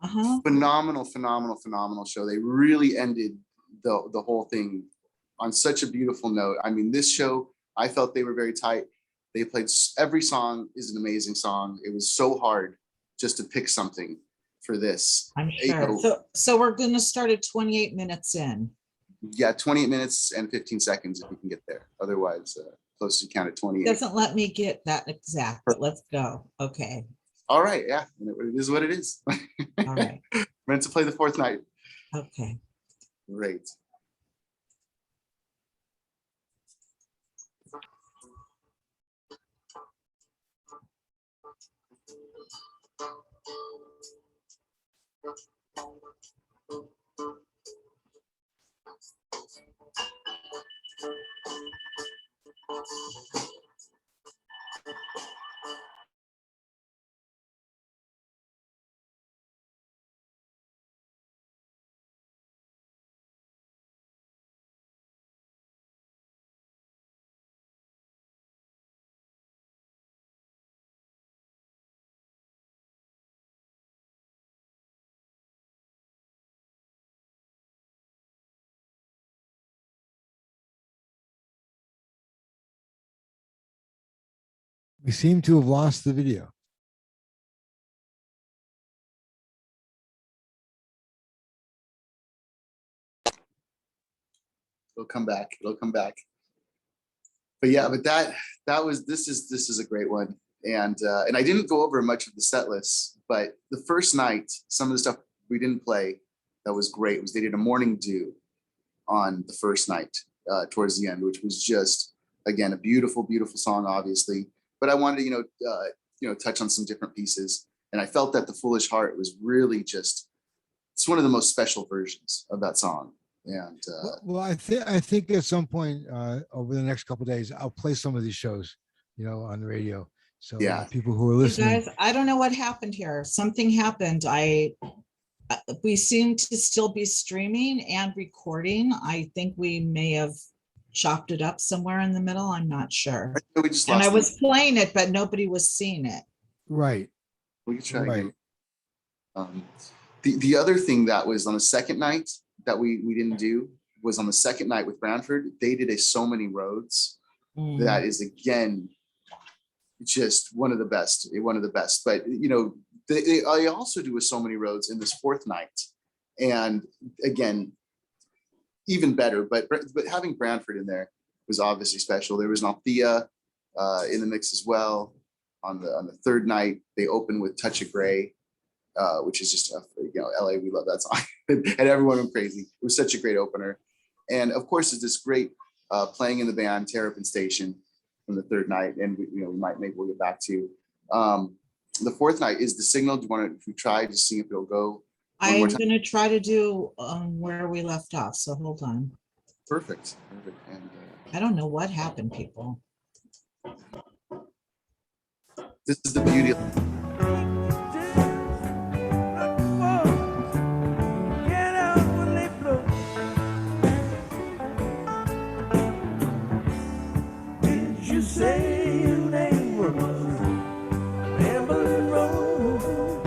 Uh-huh. Phenomenal show. They really ended the whole thing on such a beautiful note. I mean, this show, I felt they were very tight. They played every song is an amazing song. It was so hard just to pick something for this. I'm sure. So we're going to start at 28 minutes in. Yeah, 28 minutes and 15 seconds if we can get there. Otherwise, close to count at 28. Doesn't let me get that exact, but let's go. Okay. All right, yeah, it is what it is. All right. Meant to play the fourth night. Okay. Great. We seem to have lost the video. It'll come back. It'll come back. But yeah, but this is a great one. And I didn't go over much of the set list, but the first night, some of the stuff we didn't play that was great was they did a morning dew on the first night towards the end, which was just, again, a beautiful, beautiful song, obviously. But I wanted to, touch on some different pieces. And I felt that The Foolish Heart was really just, it's one of the most special versions of that song. And Well, I think at some point over the next couple of days, I'll play some of these shows, on the radio. So Yeah. people who are You listening. guys, I don't know what happened here. Something happened. We seem to still be streaming and recording. I think we may have chopped it up somewhere in the middle. I'm not sure. we just And lost I was playing it, but nobody was seeing it. Right. We could try Right. again. The other thing that was on the second night that we didn't do was on the second night with Branford. They did a So Many Roads. Mm. That is, again, just one of the best. But I also do a So Many Roads in this fourth night, And again, even better, but having Branford in there was obviously special. There was an Althea in the mix as well. On the third night, they opened with Touch of Grey, which is just, LA, we love that song. And everyone went crazy. It was such a great opener. And of course, it's this great playing in the band, Terrapin Station from the third night. And maybe we'll get back to. The fourth night is The Signal. Do you want to, if we try to see if it'll go? I'm going to try to do where we left off. So hold on. Perfect. And I don't know what happened, people. this is the beauty of Say your name was Rambling Road.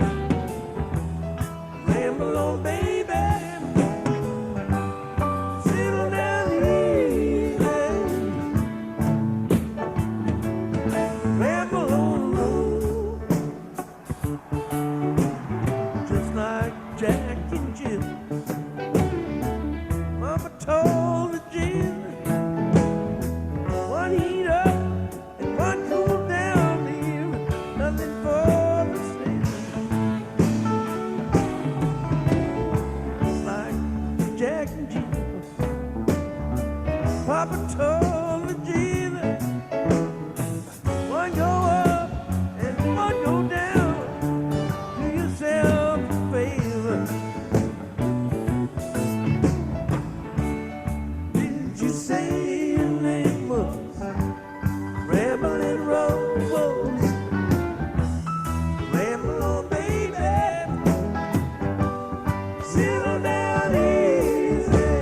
Ramble on, baby. Settle down easy. Ramble on the road. Just like Jack and Jill. Mama told the Jill. One heat up. One cool down, leave nothing for the same. Like Jack and Jill, Papa told the Jill, one go up and one go down. Do yourself a favor. Did you say your name was Rambling Road? Ramble on, baby. Settle down easy.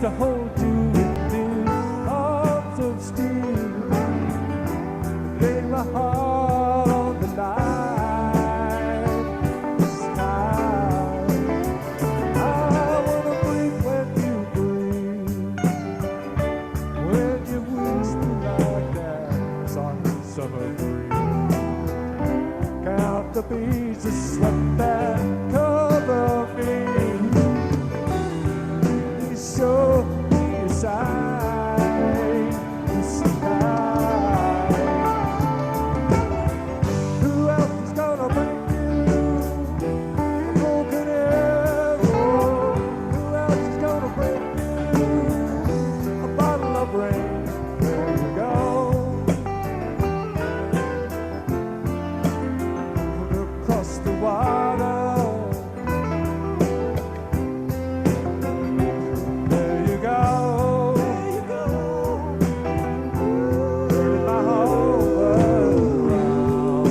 to hold you in these arms of steel. Lay my heart on the night sky. I wanna breathe when you breathe, when you whisper like that summer breeze. Count the beads of sweat that cover me. Please show me a sign this time. Who else is gonna bring you a broken arrow? Who else is gonna bring you a bottle of rain? There you go. Across the water. There you go. There you go. Turning my whole world around.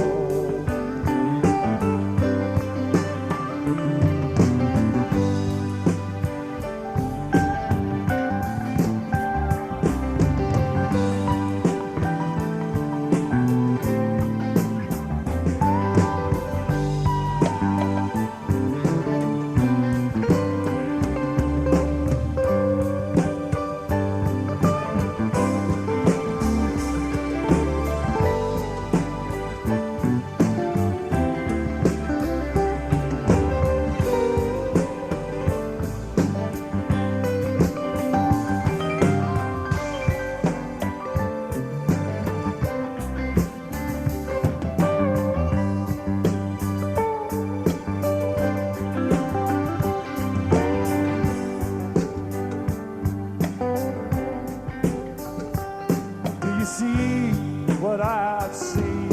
Do you see what I've seen?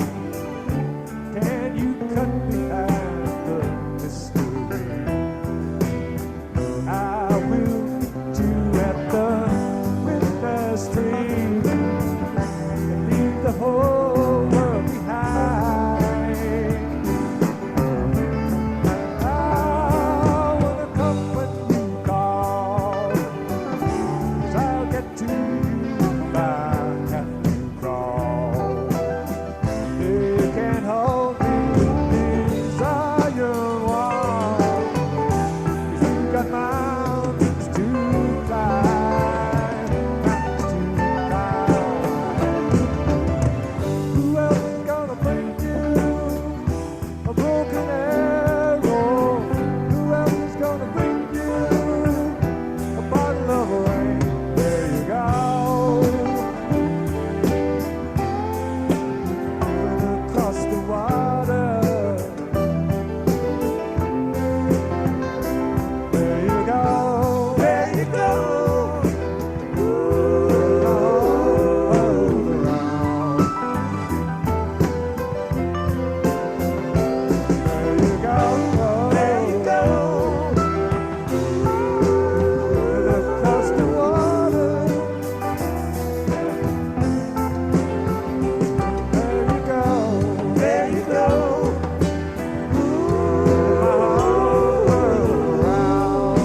Can you cut behind the mystery? I will meet you at the witness tree and leave the whole world behind. I wanna come when you call, 'cause I'll get to you if I have to crawl. They can't hold me in these iron walls, 'cause you got mountains to climb, mountains to climb. Who else is gonna bring you a broken arrow? Who else is gonna bring you a bottle of rain? There you go. Across the water. There you go. There you go. All around. There you go. There you go. Across the water. There you go. There you go. All around.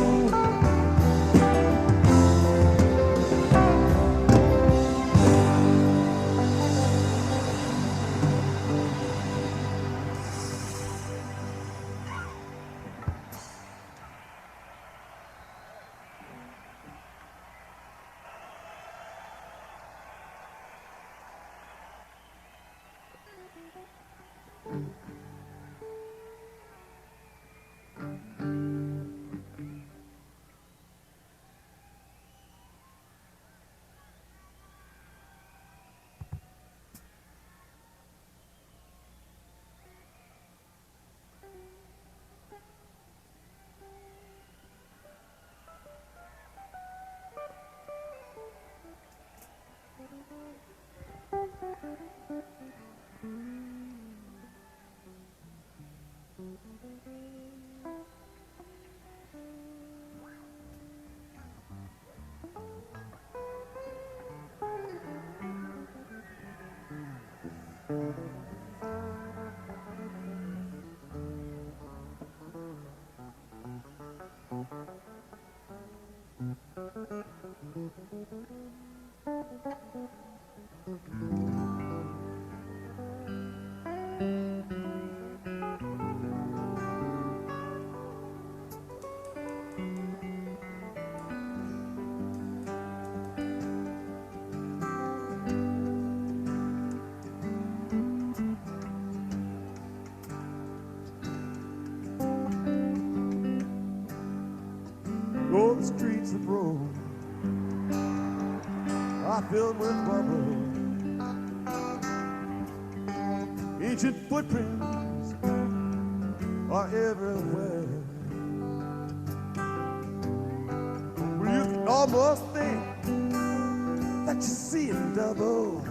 Oh, the streets of Rome are filled with rubble. Ancient footprints are everywhere. Well, you can almost think that you see it double.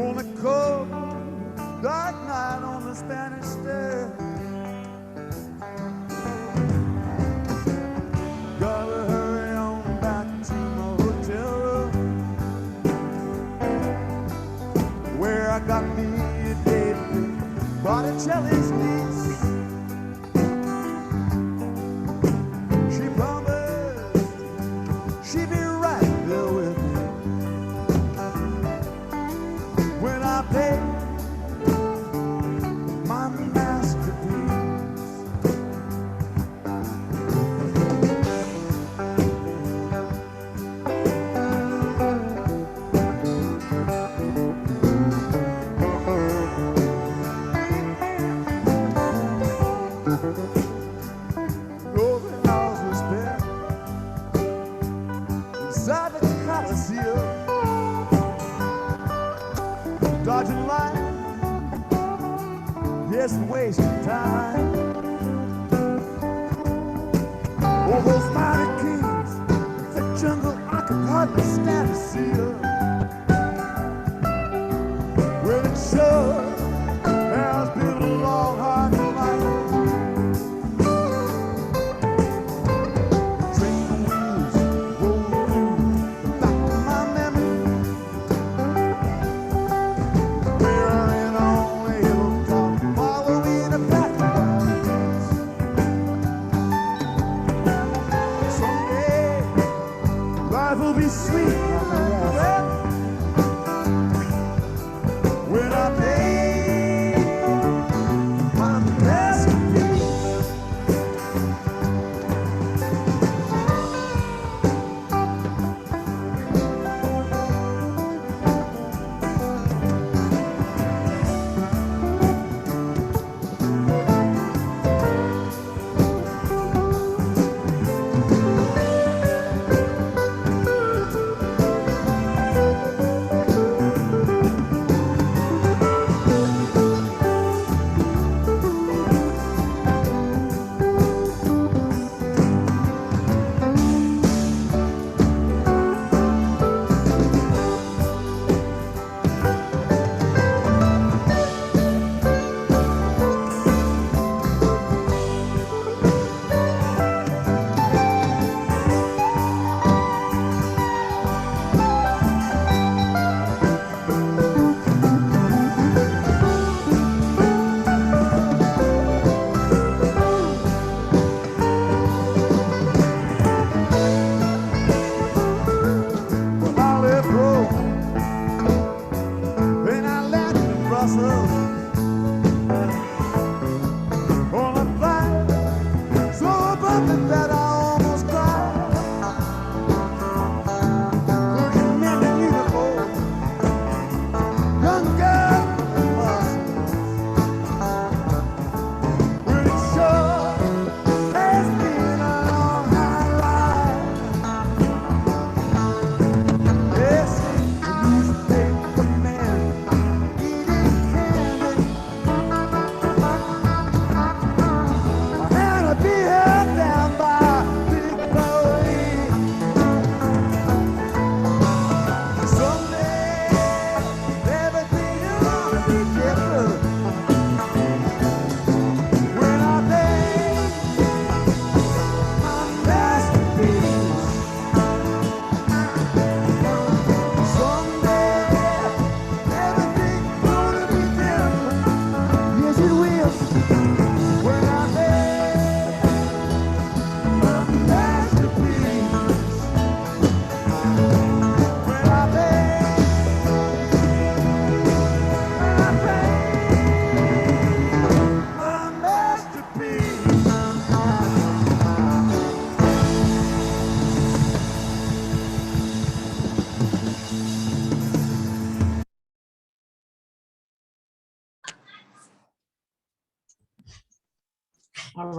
On a cold, dark night on the Spanish Stair. Gotta hurry on back to my hotel room, where I got me a date with Botticelli's niece. She promised she'd be right there with me when I pay my masterpiece. Golden hours were spent inside the Coliseum, dodging light, yes, wasting time. All those mighty kings, the jungle I could hardly stand to see them. Well, it sure has been a long, hard life. Train wheels roll through the back of my memory. We're in on the hilltop, following a path. Someday life will be sweet when I pay my masterpiece. Well, I left Rome, then I landed in Brussels on a flight so abundant that I almost cried. Looking men in uniform, young girls in buses. Well, it sure has been a long, hard ride. Yes, the newspaper man eating candy. I had to be held down by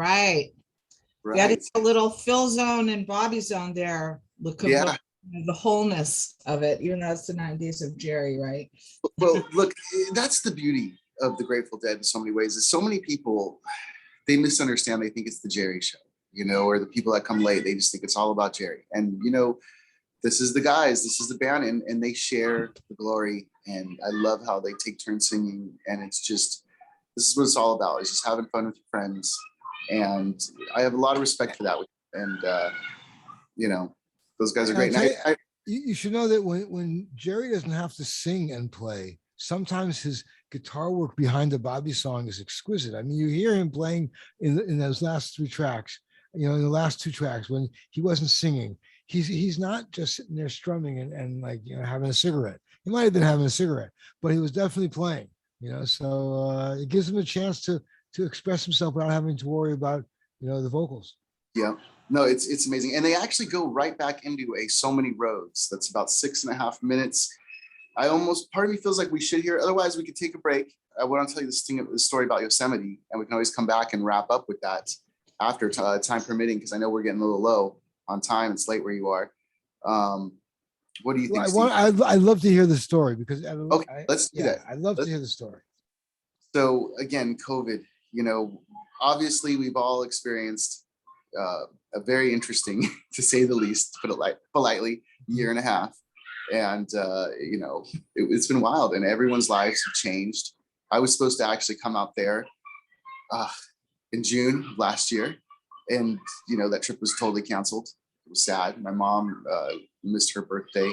right. You had Right. a little Phil zone and Bobby zone there. Look at Yeah. the wholeness of it, even though it's the 9 days of Jerry, right? Well, look, that's the beauty of the Grateful Dead in so many ways. Is so many people, they misunderstand. They think it's the Jerry show, or the people that come late. They just think it's all about Jerry. And this is the guys, this is the band, and they share the glory. And I love how they take turns singing. And it's just, this is what it's all about. It's just having fun with your friends. And I have a lot of respect for that. And those guys are great. And You should know that when Jerry doesn't have to sing and play, sometimes his guitar work behind the Bobby song is exquisite. I mean, you hear him playing in those last 3 tracks, in the last 2 tracks when he wasn't singing. He's not just sitting there strumming and having a cigarette. He might have been having a cigarette, but he was definitely playing. So it gives him a chance to express himself without having to worry about the vocals. Yeah. No, it's amazing. And they actually go right back into So Many Roads. That's about 6.5 minutes. Part of me feels like we should hear, otherwise we could take a break. I want to tell you this story about Yosemite, and we can always come back and wrap up with that after time permitting, because I know we're getting a little low on time. It's late where you are. What do you think? I'd love to hear the story because let's do that. I'd love to hear the story. So again, COVID, obviously we've all experienced a very interesting, to say the least, put it politely, year and a half. And, it's been wild, and everyone's lives have changed. I was supposed to actually come out there in June of last year. And, that trip was totally canceled. It was sad. My mom missed her birthday,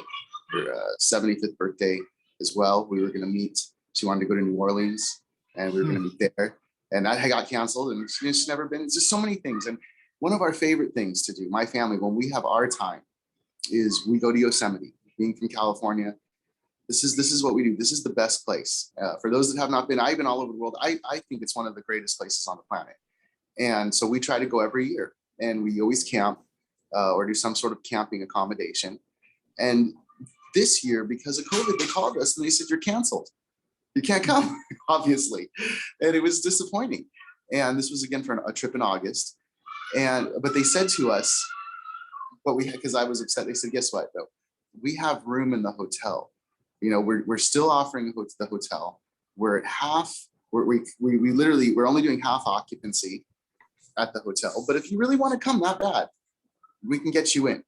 her 75th birthday as well. We were going to meet. She wanted to go to New Orleans, and we were going to meet there. And that got canceled, and she's never been. It's just so many things. And one of our favorite things to do, my family, when we have our time, is we go to Yosemite. Being from California, this is what we do. This is the best place. For those that have not been, I've been all over the world. I think it's one of the greatest places on the planet. And so we try to go every year, and we always camp or do some sort of camping accommodation. And this year, because of COVID, they called us and they said, "You're canceled. You can't come," obviously. And it was disappointing. And this was again for a trip in August. But they said to us, because I was upset, they said, "Guess what though? We have room in the hotel. We're still offering the hotel. We're at half. We're only doing half occupancy at the hotel. But if you really want to come that bad, we can get you in."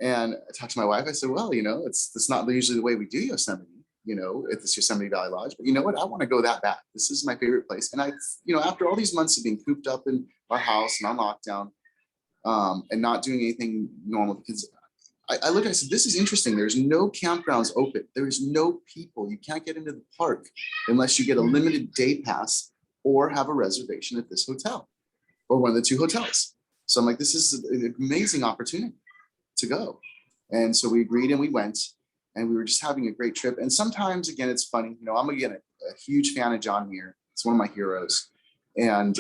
And I talked to my wife. I said, "Well, it's not usually the way we do Yosemite, at this Yosemite Valley Lodge. But you know what? I want to go that bad. This is my favorite place." And after all these months of being cooped up in our house and on lockdown, and not doing anything normal, because I looked, I said, "This is interesting. There's no campgrounds open. There's no people. You can't get into the park unless you get a limited day pass or have a reservation at this hotel or one of the 2 hotels." So I'm like, this is an amazing opportunity to go. And so we agreed and we went, and we were just having a great trip. And sometimes, again, it's funny, I'm again a huge fan of John Muir. It's one of my heroes. And,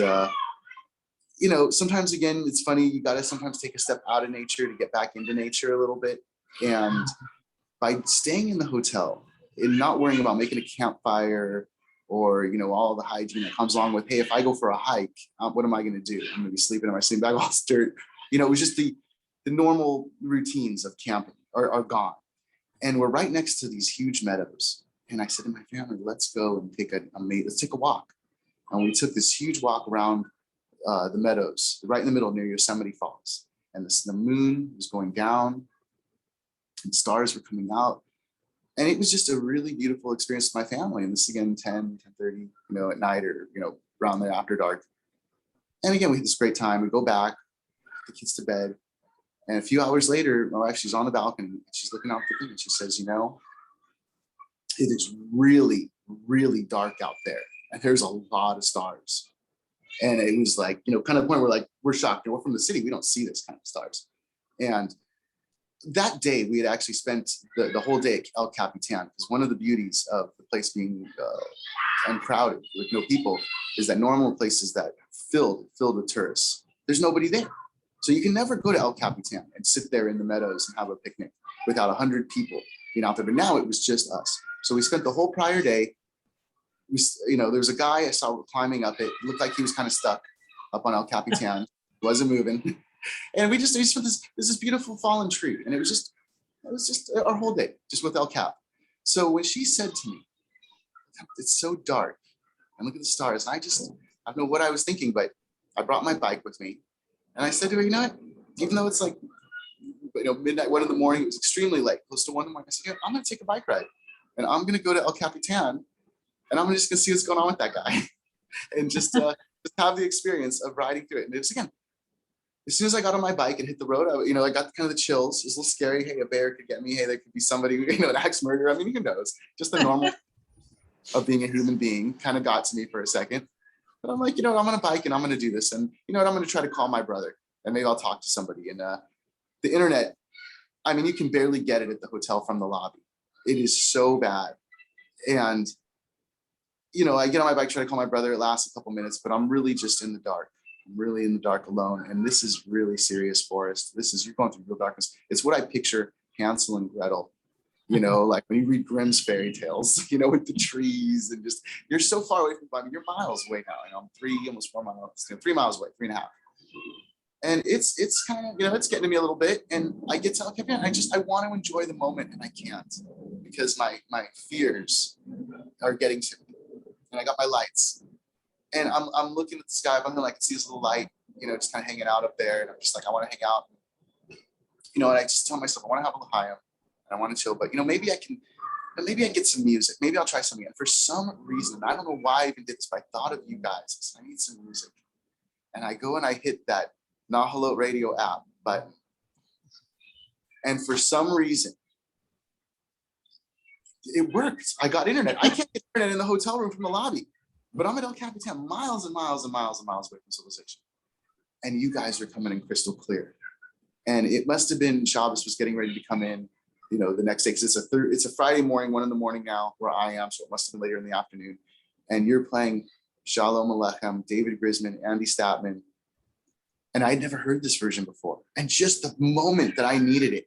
sometimes, again, it's funny, you got to sometimes take a step out of nature to get back into nature a little bit. And by staying in the hotel and not worrying about making a campfire or, all the hygiene that comes along with, hey, if I go for a hike, what am I going to do? I'm going to be sleeping in my sleeping bag while it's dirt. It was just the normal routines of camping are gone. And we're right next to these huge meadows. And I said to my family, let's go and let's take a walk. And we took this huge walk around the meadows, right in the middle near Yosemite Falls. And the moon was going down and stars were coming out. And it was just a really beautiful experience with my family. And this again, 10:30, at night or, around there after dark. And again, we had this great time. We go back, put the kids to bed. And a few hours later, my wife, she's on the balcony. She's looking out the thing and she says, it is really, really dark out there. And there's a lot of stars. And it was like, kind of the point where we're shocked. We're from the city. We don't see this kind of stars. And that day we had actually spent the whole day at El Capitan, because one of the beauties of the place being uncrowded with no people is that normal places that filled with tourists, there's nobody there. So you can never go to El Capitan and sit there in the meadows and have a picnic without 100 people being out there. But now it was just us. So we spent the whole prior day. There was a guy I saw climbing up it. It looked like he was kind of stuck up on El Capitan, wasn't moving. And we just put this beautiful fallen tree. And it was just our whole day, just with El Cap. So when she said to me, it's so dark, and look at the stars, and I don't know what I was thinking, but I brought my bike with me. And I said to her, you know what, even though it's like, midnight, 1 a.m, it was extremely late, close to 1 a.m, I said, I'm going to take a bike ride. And I'm going to go to El Capitan, and I'm just going to see what's going on with that guy. And just have the experience of riding through it. And it was, again, as soon as I got on my bike and hit the road, I got kind of the chills. It was a little scary. Hey, a bear could get me. Hey, there could be somebody, an axe murderer. I mean, who knows? Just the normal of being a human being kind of got to me for a second. But I'm like, I'm on a bike and I'm going to do this. And I'm going to try to call my brother and maybe I'll talk to somebody. And the internet, I mean, you can barely get it at the hotel from the lobby. It is so bad. And, I get on my bike, try to call my brother. It lasts a couple minutes, but I'm really just in the dark. I'm really in the dark alone. And this is really serious, Forrest. You're going through real darkness. It's what I picture Hansel and Gretel, like when you read Grimm's fairy tales, with the trees and just, you're so far away from, you're miles away now. I'm almost 4 miles, 3 miles away, 3.5. And it's kind of, it's getting to me a little bit. And I get to El Capitan. I want to enjoy the moment and I can't because my fears are getting to me. And I got my lights and I'm looking at the sky. I'm like, I can see this little light, just kind of hanging out up there. And I'm just like, I want to hang out. And I just tell myself, I want to have a l'chaim and I want to chill, but maybe I get some music. Maybe I'll try something. And for some reason, I don't know why I even did this, but I thought of you guys. I said, I need some music. And I go and I hit that Nachlaot radio app button. And for some reason, it worked. I got internet. I can't get internet in the hotel room from the lobby, but I'm at El Capitan, miles and miles and miles and miles away from civilization. And you guys are coming in crystal clear. And it must have been Shabbos was getting ready to come in, the next day. Because it's a Friday morning, 1 a.m. now where I am. So it must have been later in the afternoon. And you're playing Shalom Aleichem, David Grisman, Andy Statman. And I'd never heard this version before. And just the moment that I needed it,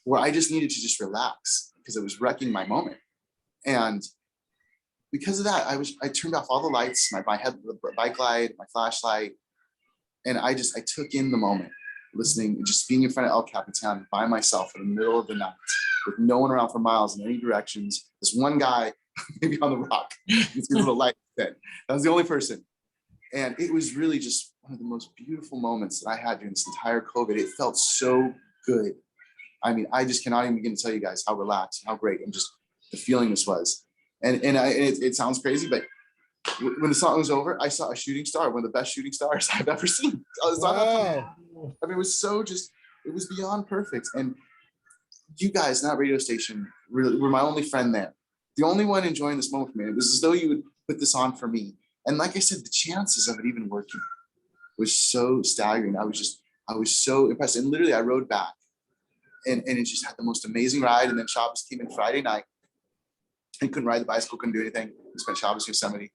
where I just needed to just relax because it was wrecking my moment. And because of that, I turned off all the lights, my bike light, my flashlight. And I took in the moment, listening, just being in front of El Capitan by myself in the middle of the night with no one around for miles in any directions. This one guy, maybe on the rock, with a little light. That was the only person. And it was really just one of the most beautiful moments that I had during this entire COVID. It felt so good. I mean, I just cannot even begin to tell you guys how relaxed, how great, and just the feeling this was. And it sounds crazy, but when the song was over, I saw a shooting star, one of the best shooting stars I've ever seen. I mean, it was it was beyond perfect. And you guys, that radio station, really were my only friend there. The only one enjoying this moment for me. It was as though you would put this on for me. And like I said, the chances of it even working was so staggering. I was so impressed. And literally I rode back and it just had the most amazing ride. And then Shabbos came in Friday night. I couldn't ride the bicycle, couldn't do anything. We spent Shabbos in Yosemite.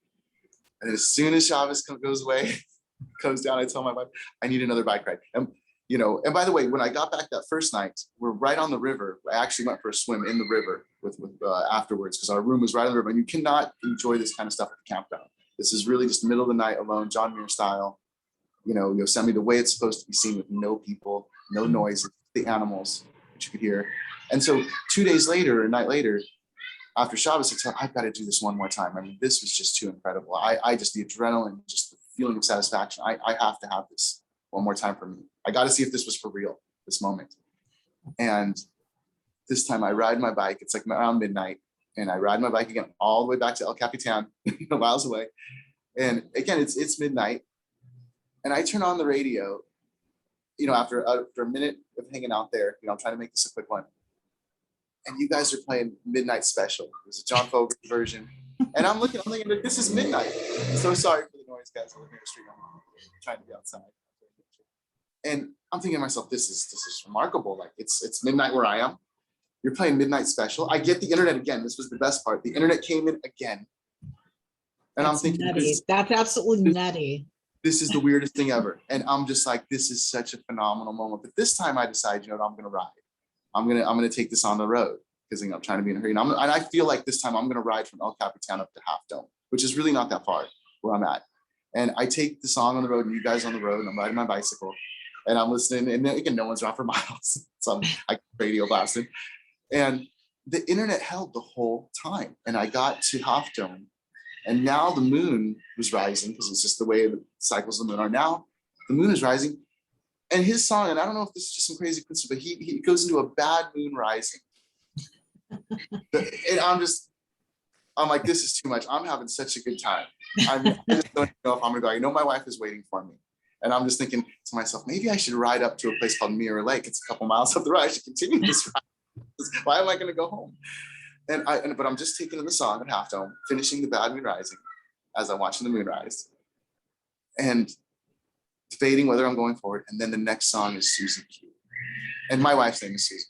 And as soon as Shabbos goes away, comes down, I tell my wife, I need another bike ride. And and by the way, when I got back that first night, we're right on the river. I actually went for a swim in the river with afterwards because our room was right on the river. And you cannot enjoy this kind of stuff at the campground. This is really just middle of the night alone, John Muir style. Yosemite the way it's supposed to be seen with no people, no noise, the animals that you could hear. And so 2 days later, a night later, after Shabbos, I said, I've got to do this one more time. I mean, this was just too incredible. I just, the adrenaline, just the feeling of satisfaction. I have to have this one more time for me. I got to see if this was for real, this moment. And this time I ride my bike. It's like around midnight. And I ride my bike again all the way back to El Capitan, miles away. And again, it's midnight. And I turn on the radio, after a minute of hanging out there, I'm trying to make this a quick one. And you guys are playing Midnight Special. It was a John Fogerty version. And I'm thinking, like, this is midnight. I'm so sorry for the noise, guys. I live near the street. I'm trying to be outside. And I'm thinking to myself, this is remarkable. Like it's midnight where I am. You're playing Midnight Special. I get the internet again. This was the best part. The internet came in again. And I'm thinking, that's absolutely nutty. This is the weirdest thing ever. And I'm just like, this is such a phenomenal moment. But this time I decide, I'm going to ride. I'm going to take this on the road because I'm trying to be in a hurry. And I feel like this time I'm going to ride from El Capitan up to Half Dome, which is really not that far where I'm at. And I take the song on the road and you guys on the road, and I'm riding my bicycle and I'm listening, and again, no one's around for miles. So I radio blasted, and the internet held the whole time. And I got to Half Dome, and now the moon was rising, because it's just the way the cycles of the moon are. Now the moon is rising, and his song, and I don't know if this is just some crazy coincidence, but he goes into a bad moon rising. And I'm like, this is too much. I'm having such a good time. I just don't know if I'm gonna go. I know my wife is waiting for me. And I'm just thinking to myself, maybe I should ride up to a place called Mirror Lake. It's a couple miles up the road. I should continue this ride. Why am I gonna go home? But I'm just taking in the song at Half Dome, finishing the bad moon rising as I'm watching the moon rise, and debating whether I'm going forward. And then the next song is Susan Q. And my wife's name is Susan.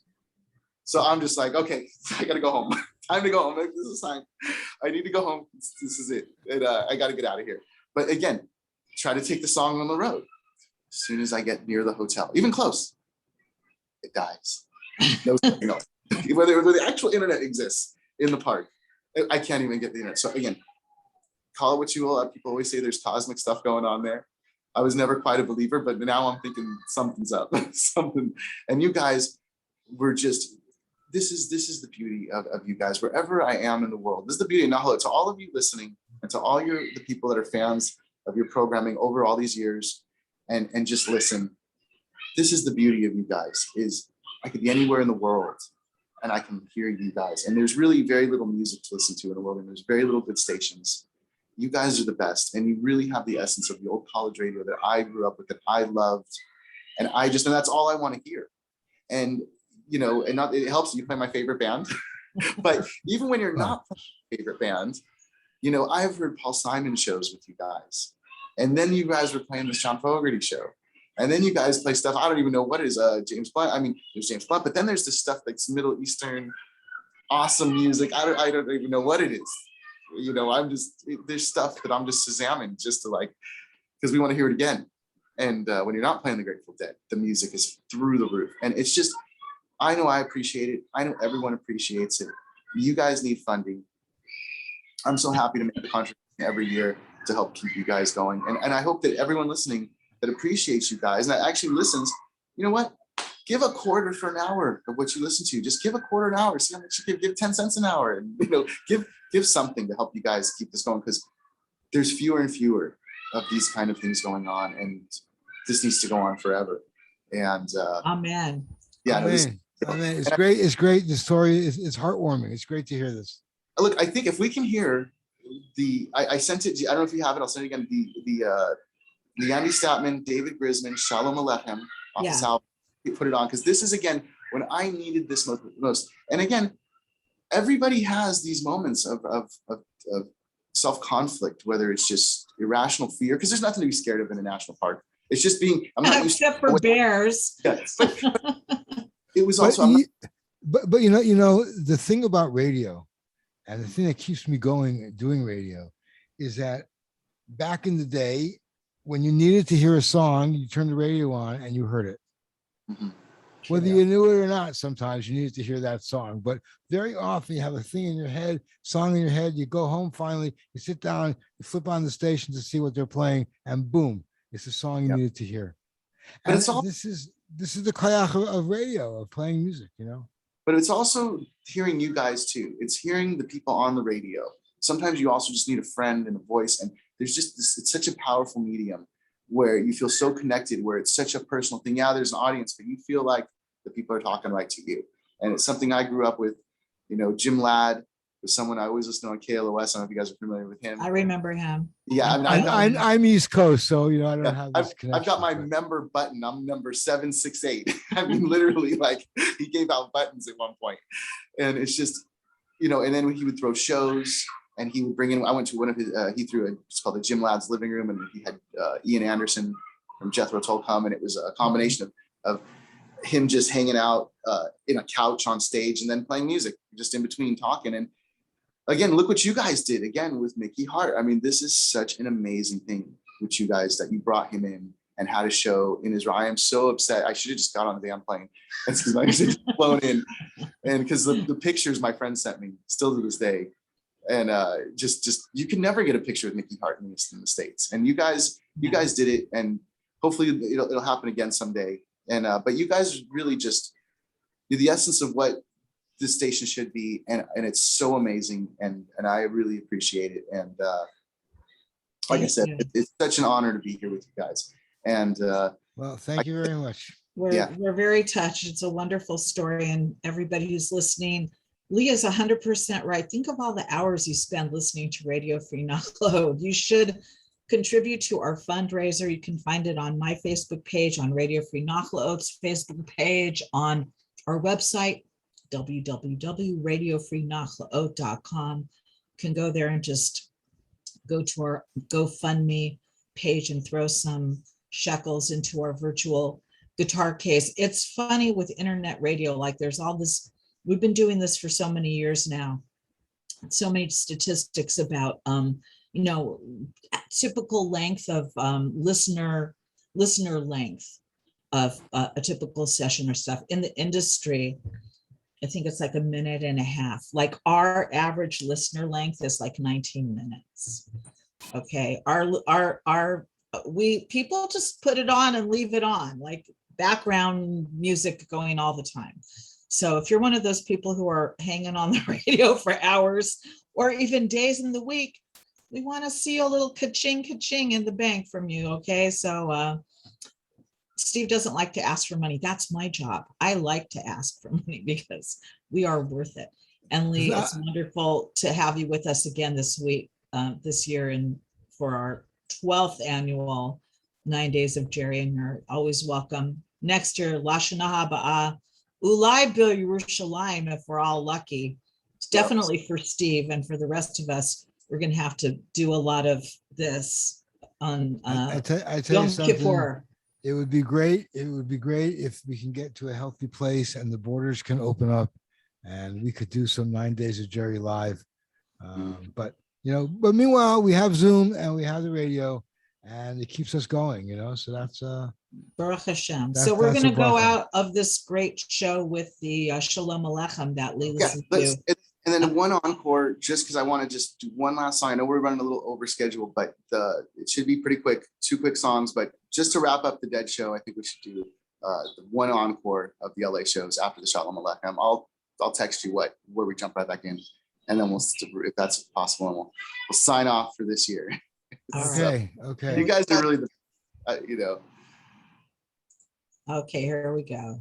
So I'm just like, okay, I gotta go home. Time to go home. This is a sign. I need to go home. This is it. And, I gotta get out of here. But again, try to take the song on the road. As soon as I get near the hotel, even close, it dies. No, whether the actual internet exists in the park, I can't even get the internet. So again, call it what you will. People always say there's cosmic stuff going on there. I was never quite a believer, but now I'm thinking something's up. Something. And you guys were just, this is the beauty of you guys, wherever I am in the world. This is the beauty of Nachlaot. To all of you listening, and to all the people that are fans of your programming over all these years, and just listen. This is the beauty of you guys, is I could be anywhere in the world and I can hear you guys. And there's really very little music to listen to in the world, and there's very little good stations. You guys are the best, and you really have the essence of the old college radio that I grew up with, that I loved, and that's all I want to hear. And it helps you play my favorite band, but even when you're not playing my favorite band, I've heard Paul Simon shows with you guys, and then you guys were playing this John Fogerty show, and then you guys play stuff I don't even know what is James Blunt. I mean, there's James Blunt, but then there's this stuff that's Middle Eastern, awesome music. I don't even know what it is. There's stuff that I'm just shazamming just to because we want to hear it again. And when you're not playing the Grateful Dead, the music is through the roof, and it's just, I know I appreciate it. I know everyone appreciates it. You guys need funding. I'm so happy to make a contribution every year to help keep you guys going. And I hope that everyone listening that appreciates you guys and that actually listens, you know what? Give a quarter for an hour of what you listen to. Just give a quarter an hour. See how much you give 10 cents an hour. And give something to help you guys keep this going, because there's fewer and fewer of these kind of things going on, and this needs to go on forever. And Amen. Yeah. Amen. It's great. It's great. The story is heartwarming. It's great to hear this. Look, I think if we can hear I sent it. I don't know if you have it. I'll send it again. The Andy Statman, David Grisman, Shalom Alechem off his album. Put it on, because this is again when I needed this most. And again, everybody has these moments of self-conflict, whether it's just irrational fear, because there's nothing to be scared of in a national park. It's just I'm not used except for bears. Yeah, but it was also. But the thing about radio, and the thing that keeps me going doing radio, is that back in the day, when you needed to hear a song, you turned the radio on and you heard it. Mm-hmm. Whether you knew it or not, sometimes you needed to hear that song. But very often you have a thing in your head, song in your head, you go home finally, you sit down, you flip on the station to see what they're playing, and boom, it's a song you needed to hear. But and this is the kayach of radio, of playing music, But it's also hearing you guys too. It's hearing the people on the radio. Sometimes you also just need a friend and a voice. And there's just this, it's such a powerful medium where you feel so connected, where it's such a personal thing. Yeah, there's an audience, but you feel like the people are talking right to you. And it's something I grew up with. Jim Ladd was someone I always listen to on KLOS. I don't know if you guys are familiar with him. I remember him. Yeah, I'm East Coast, so I don't have this connection. I've got my member button. I'm number 768. I mean, literally, he gave out buttons at one point, and it's just, and then when he would throw shows, and he would bring in. I went to one of his. He threw it's called the Jim Ladd's Living Room, and he had Ian Anderson from Jethro Tull come, and it was a combination of him just hanging out in a couch on stage and then playing music just in between talking. And again, look what you guys did again with Mickey Hart. I mean, this is such an amazing thing with you guys that you brought him in and had a show in Israel. I am so upset. I should have just got on the damn plane. It's because I was flown in. And because the pictures my friend sent me, still to this day, And just you can never get a picture of Mickey Hart in the States. And you guys did it, and hopefully it'll happen again someday. And but you guys really just do the essence of what this station should be, and it's so amazing, and I really appreciate it. And like I said, it's such an honor to be here with you guys. And well, thank you very much. We're very touched. It's a wonderful story, and everybody who's listening, Leah's 100% right. Think of all the hours you spend listening to Radio Free Nachlaot. You should contribute to our fundraiser. You can find it on my Facebook page, on Radio Free Nachlaot's Facebook page, on our website, www.radiofreenachlaot.com. You can go there and just go to our GoFundMe page and throw some shekels into our virtual guitar case. It's funny with internet radio, like there's all this, we've been doing this for so many years now. So many statistics about, typical length of listener length of a typical session or stuff in the industry. I think it's like 1.5 minutes. Like our average listener length is like 19 minutes. Okay, people just put it on and leave it on, like background music going all the time. So if you're one of those people who are hanging on the radio for hours or even days in the week, we want to see a little ka-ching, ka-ching in the bank from you. Okay, so Steve doesn't like to ask for money. That's my job. I like to ask for money because we are worth it. And Lee, it's wonderful to have you with us again this year, and for our 12th annual 9 Days of Jerry, and you're always welcome. Next year, Lashana Haba'ah, Ulai Bil Yerushalayim, if we're all lucky. It's definitely for Steve, and for the rest of us, we're going to have to do a lot of this on I tell Yom you something. Kippur. It would be great. It would be great if we can get to a healthy place and the borders can open up, and we could do some 9 Days of Jerry live. But meanwhile, we have Zoom and we have the radio, and it keeps us going. So that's Baruch Hashem. So we're going to go out of this great show with the Shalom Aleichem that Lee listened to. And then one encore, just because I want to just do one last song. I know we're running a little over schedule, but it should be pretty quick. 2 quick songs, but just to wrap up the Dead show, I think we should do the one encore of the LA shows after the Shalom Aleichem. I'll text you where we jump right back in, and then we'll, if that's possible, and we'll sign off for this year. Okay. Okay. You guys are really Okay, here we go.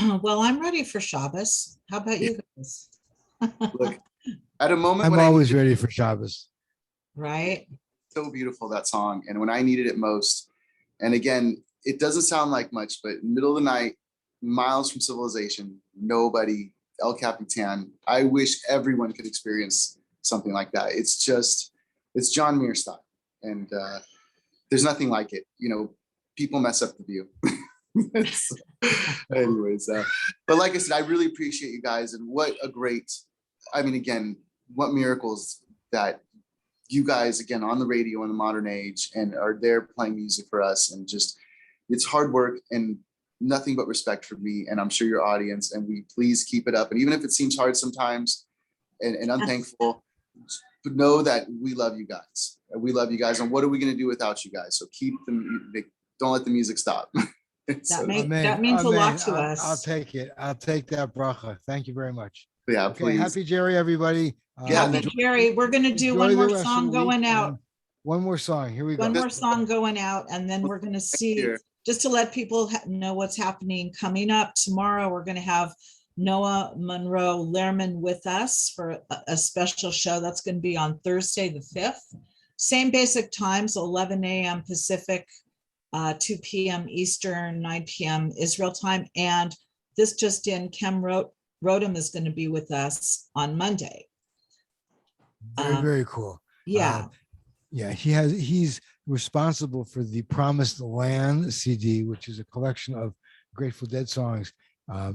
Well, I'm ready for Shabbos. How about you guys? Look, at a moment I'm when I always needed ready for Shabbos. Right? so beautiful, that song, and when I needed it most. And again, it doesn't sound like much, but middle of the night, miles from civilization, nobody, El Capitan. I wish everyone could experience something like that. It's John Muir style, and there's nothing like it. You know, people mess up the view. So, anyways, but like I said, I really appreciate you guys, and what a great, I mean, again, what miracles that you guys, again, on the radio in the modern age, and are there playing music for us, and just, it's hard work and nothing but respect for me, and I'm sure your audience, and we please keep it up. And even if it seems hard sometimes and unthankful, but know that we love you guys. We love you guys, and what are we going to do without you guys? So keep them, don't let the music stop. So, That means a lot to us. I'll take it. I'll take that bracha. Thank you very much. yeah, Okay, please. happy Jerry, everybody. Yeah, Happy Jerry, we're gonna do Enjoy one the more rest of song the going week, out. and one more song. Here we go. One more song going out, and then we're gonna see, year. just to let people know what's happening coming up tomorrow. We're gonna have Noah Monroe Lehrman with us for a special show. That's gonna be on Thursday, the 5th. Same basic times, 11 a.m. Pacific, 2 p.m. Eastern, 9 p.m. Israel time. And this just in, Kem Rodham is going to be with us on Monday. Very, very cool. Yeah. Yeah, he's responsible for the Promised Land CD, which is a collection of Grateful Dead songs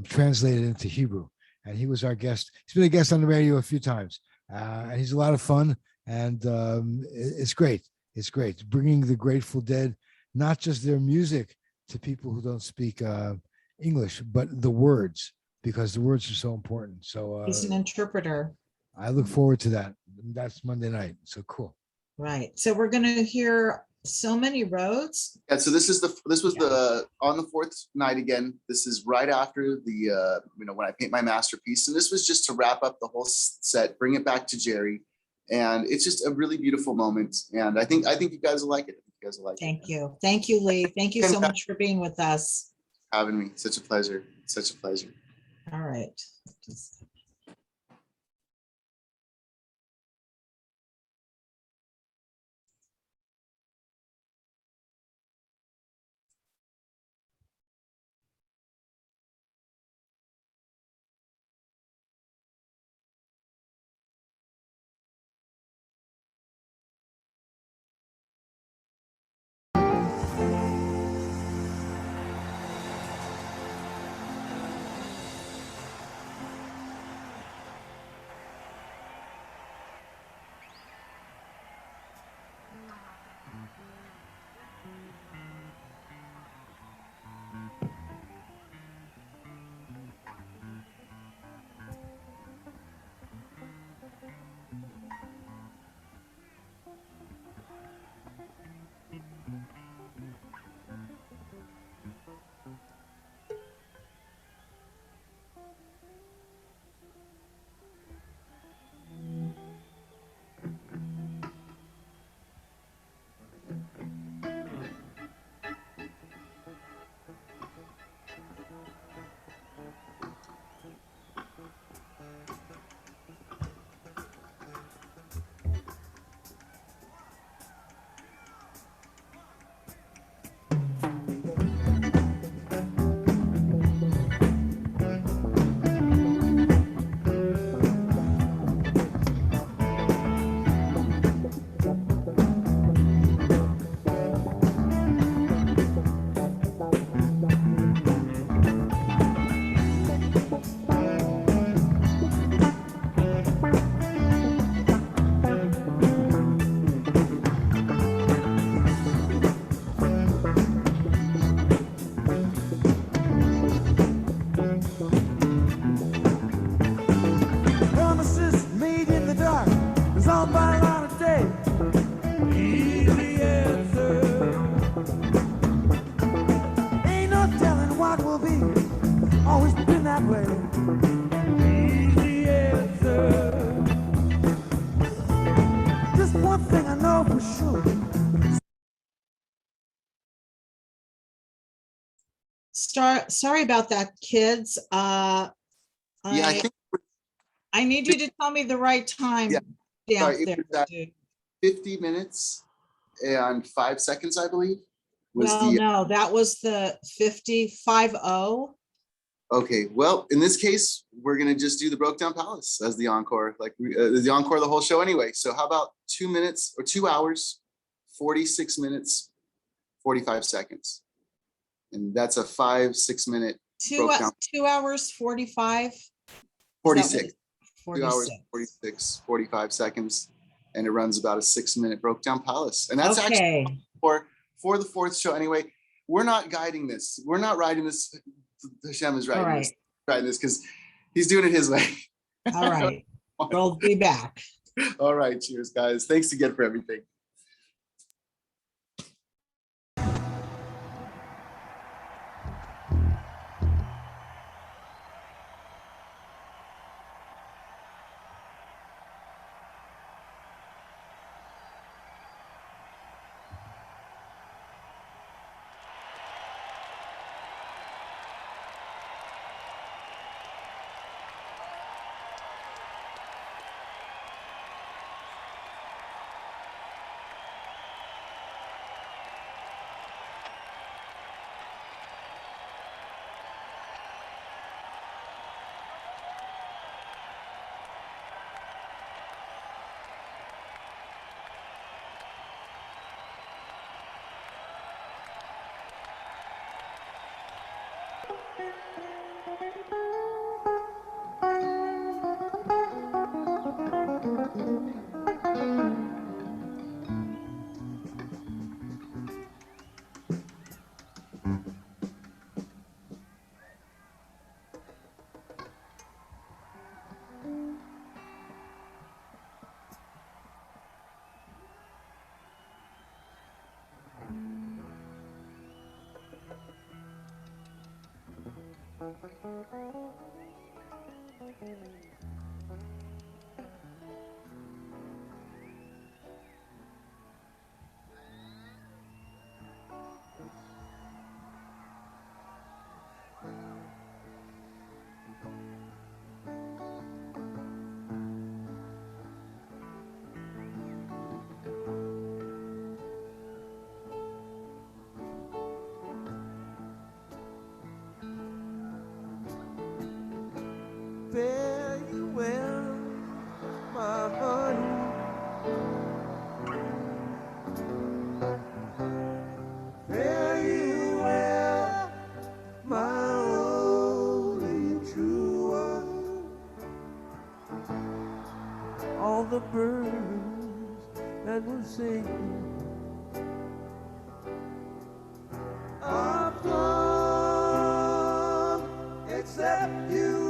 translated into Hebrew. And he was our guest. He's been a guest on the radio a few times. And he's a lot of fun. And it's great. It's great. Bringing the Grateful Dead, not just their music, to people who don't speak English, but the words, because the words are so important. So He's an interpreter. I look forward to that. That's Monday night. So cool. Right. So we're going to hear So Many Roads. Yeah, so this was the on the fourth night again. This is right after the when I paint my masterpiece, and this was just to wrap up the whole set, bring it back to Jerry, and it's just a really beautiful moment. And I think you guys will like it. You guys will like Thank you. Thank you, Lee. Thank you so much for being with us. having me. Such a pleasure. Such a pleasure. All right. Sorry about that, kids. Yeah, I think, I need you to tell me the right time Yeah, down sorry, it there, was at dude. 50 minutes and 5 seconds, I believe, was Well, the, no, that was the 50-50. okay, well, in this case, we're gonna just do the Broke Down Palace as the encore, like the encore of the whole show anyway. So how about 2 minutes or 2 hours, 46 minutes, 45 seconds. And that's a 5-6 minute broke down. 2 hours 45. 46. 2 hours, 46. 46, 45 seconds. And it runs about a 6 minute Broke Down Palace. And that's actually Okay. for the fourth show anyway. We're not guiding this. We're not writing this. Hashem is writing this. Writing this because he's doing it his way. All right. We'll be back. All right. Cheers, guys. Thanks again for everything. Fare you well, my honey. Fare you well, my only true one. All the birds that will sing are gone, except you.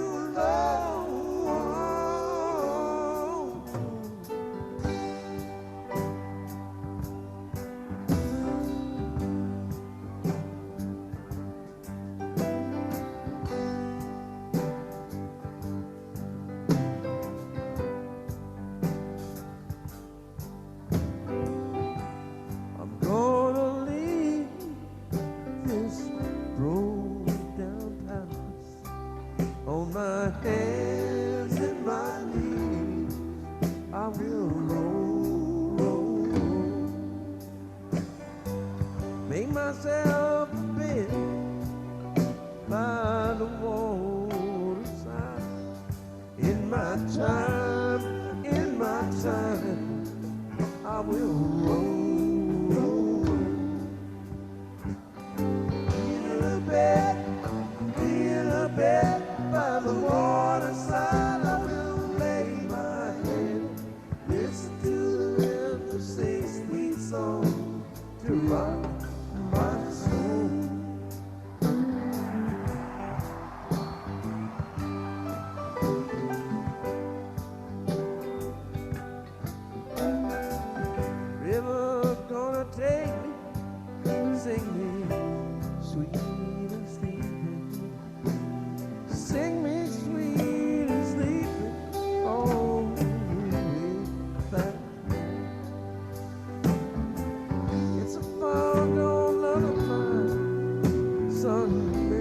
Sun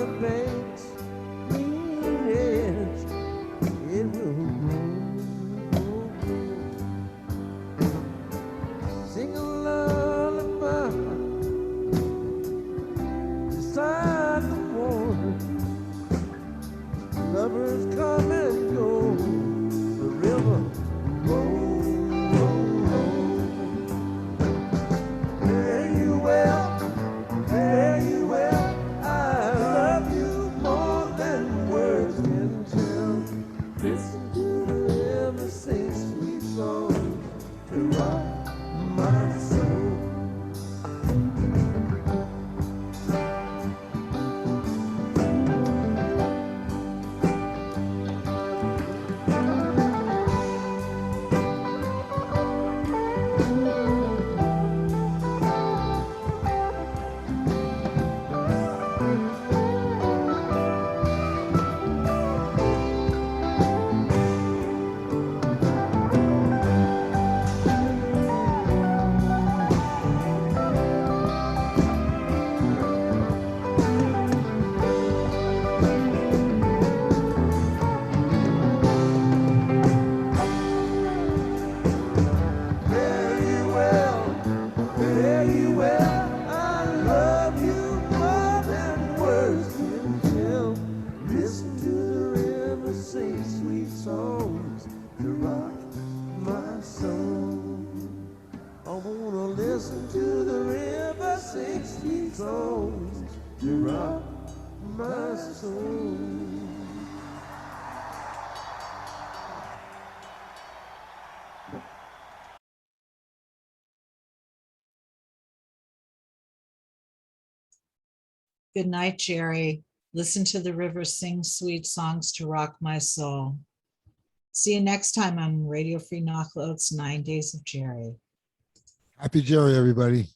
the banks, green edge, it will grow. Sing a lullaby beside the water. Lovers come and go. The river roll, roll, roll. Fare you well, fare you well. I love you more than words can tell. Listen to the river sing sweet songs to rock my soul. Listen to the river sing sweet songs to rock my soul. Good night, Jerry. Listen to the river sing sweet songs to rock my soul. See you next time on Radio Free Nachlaot's 9 Days of Jerry. Happy Jerry, everybody.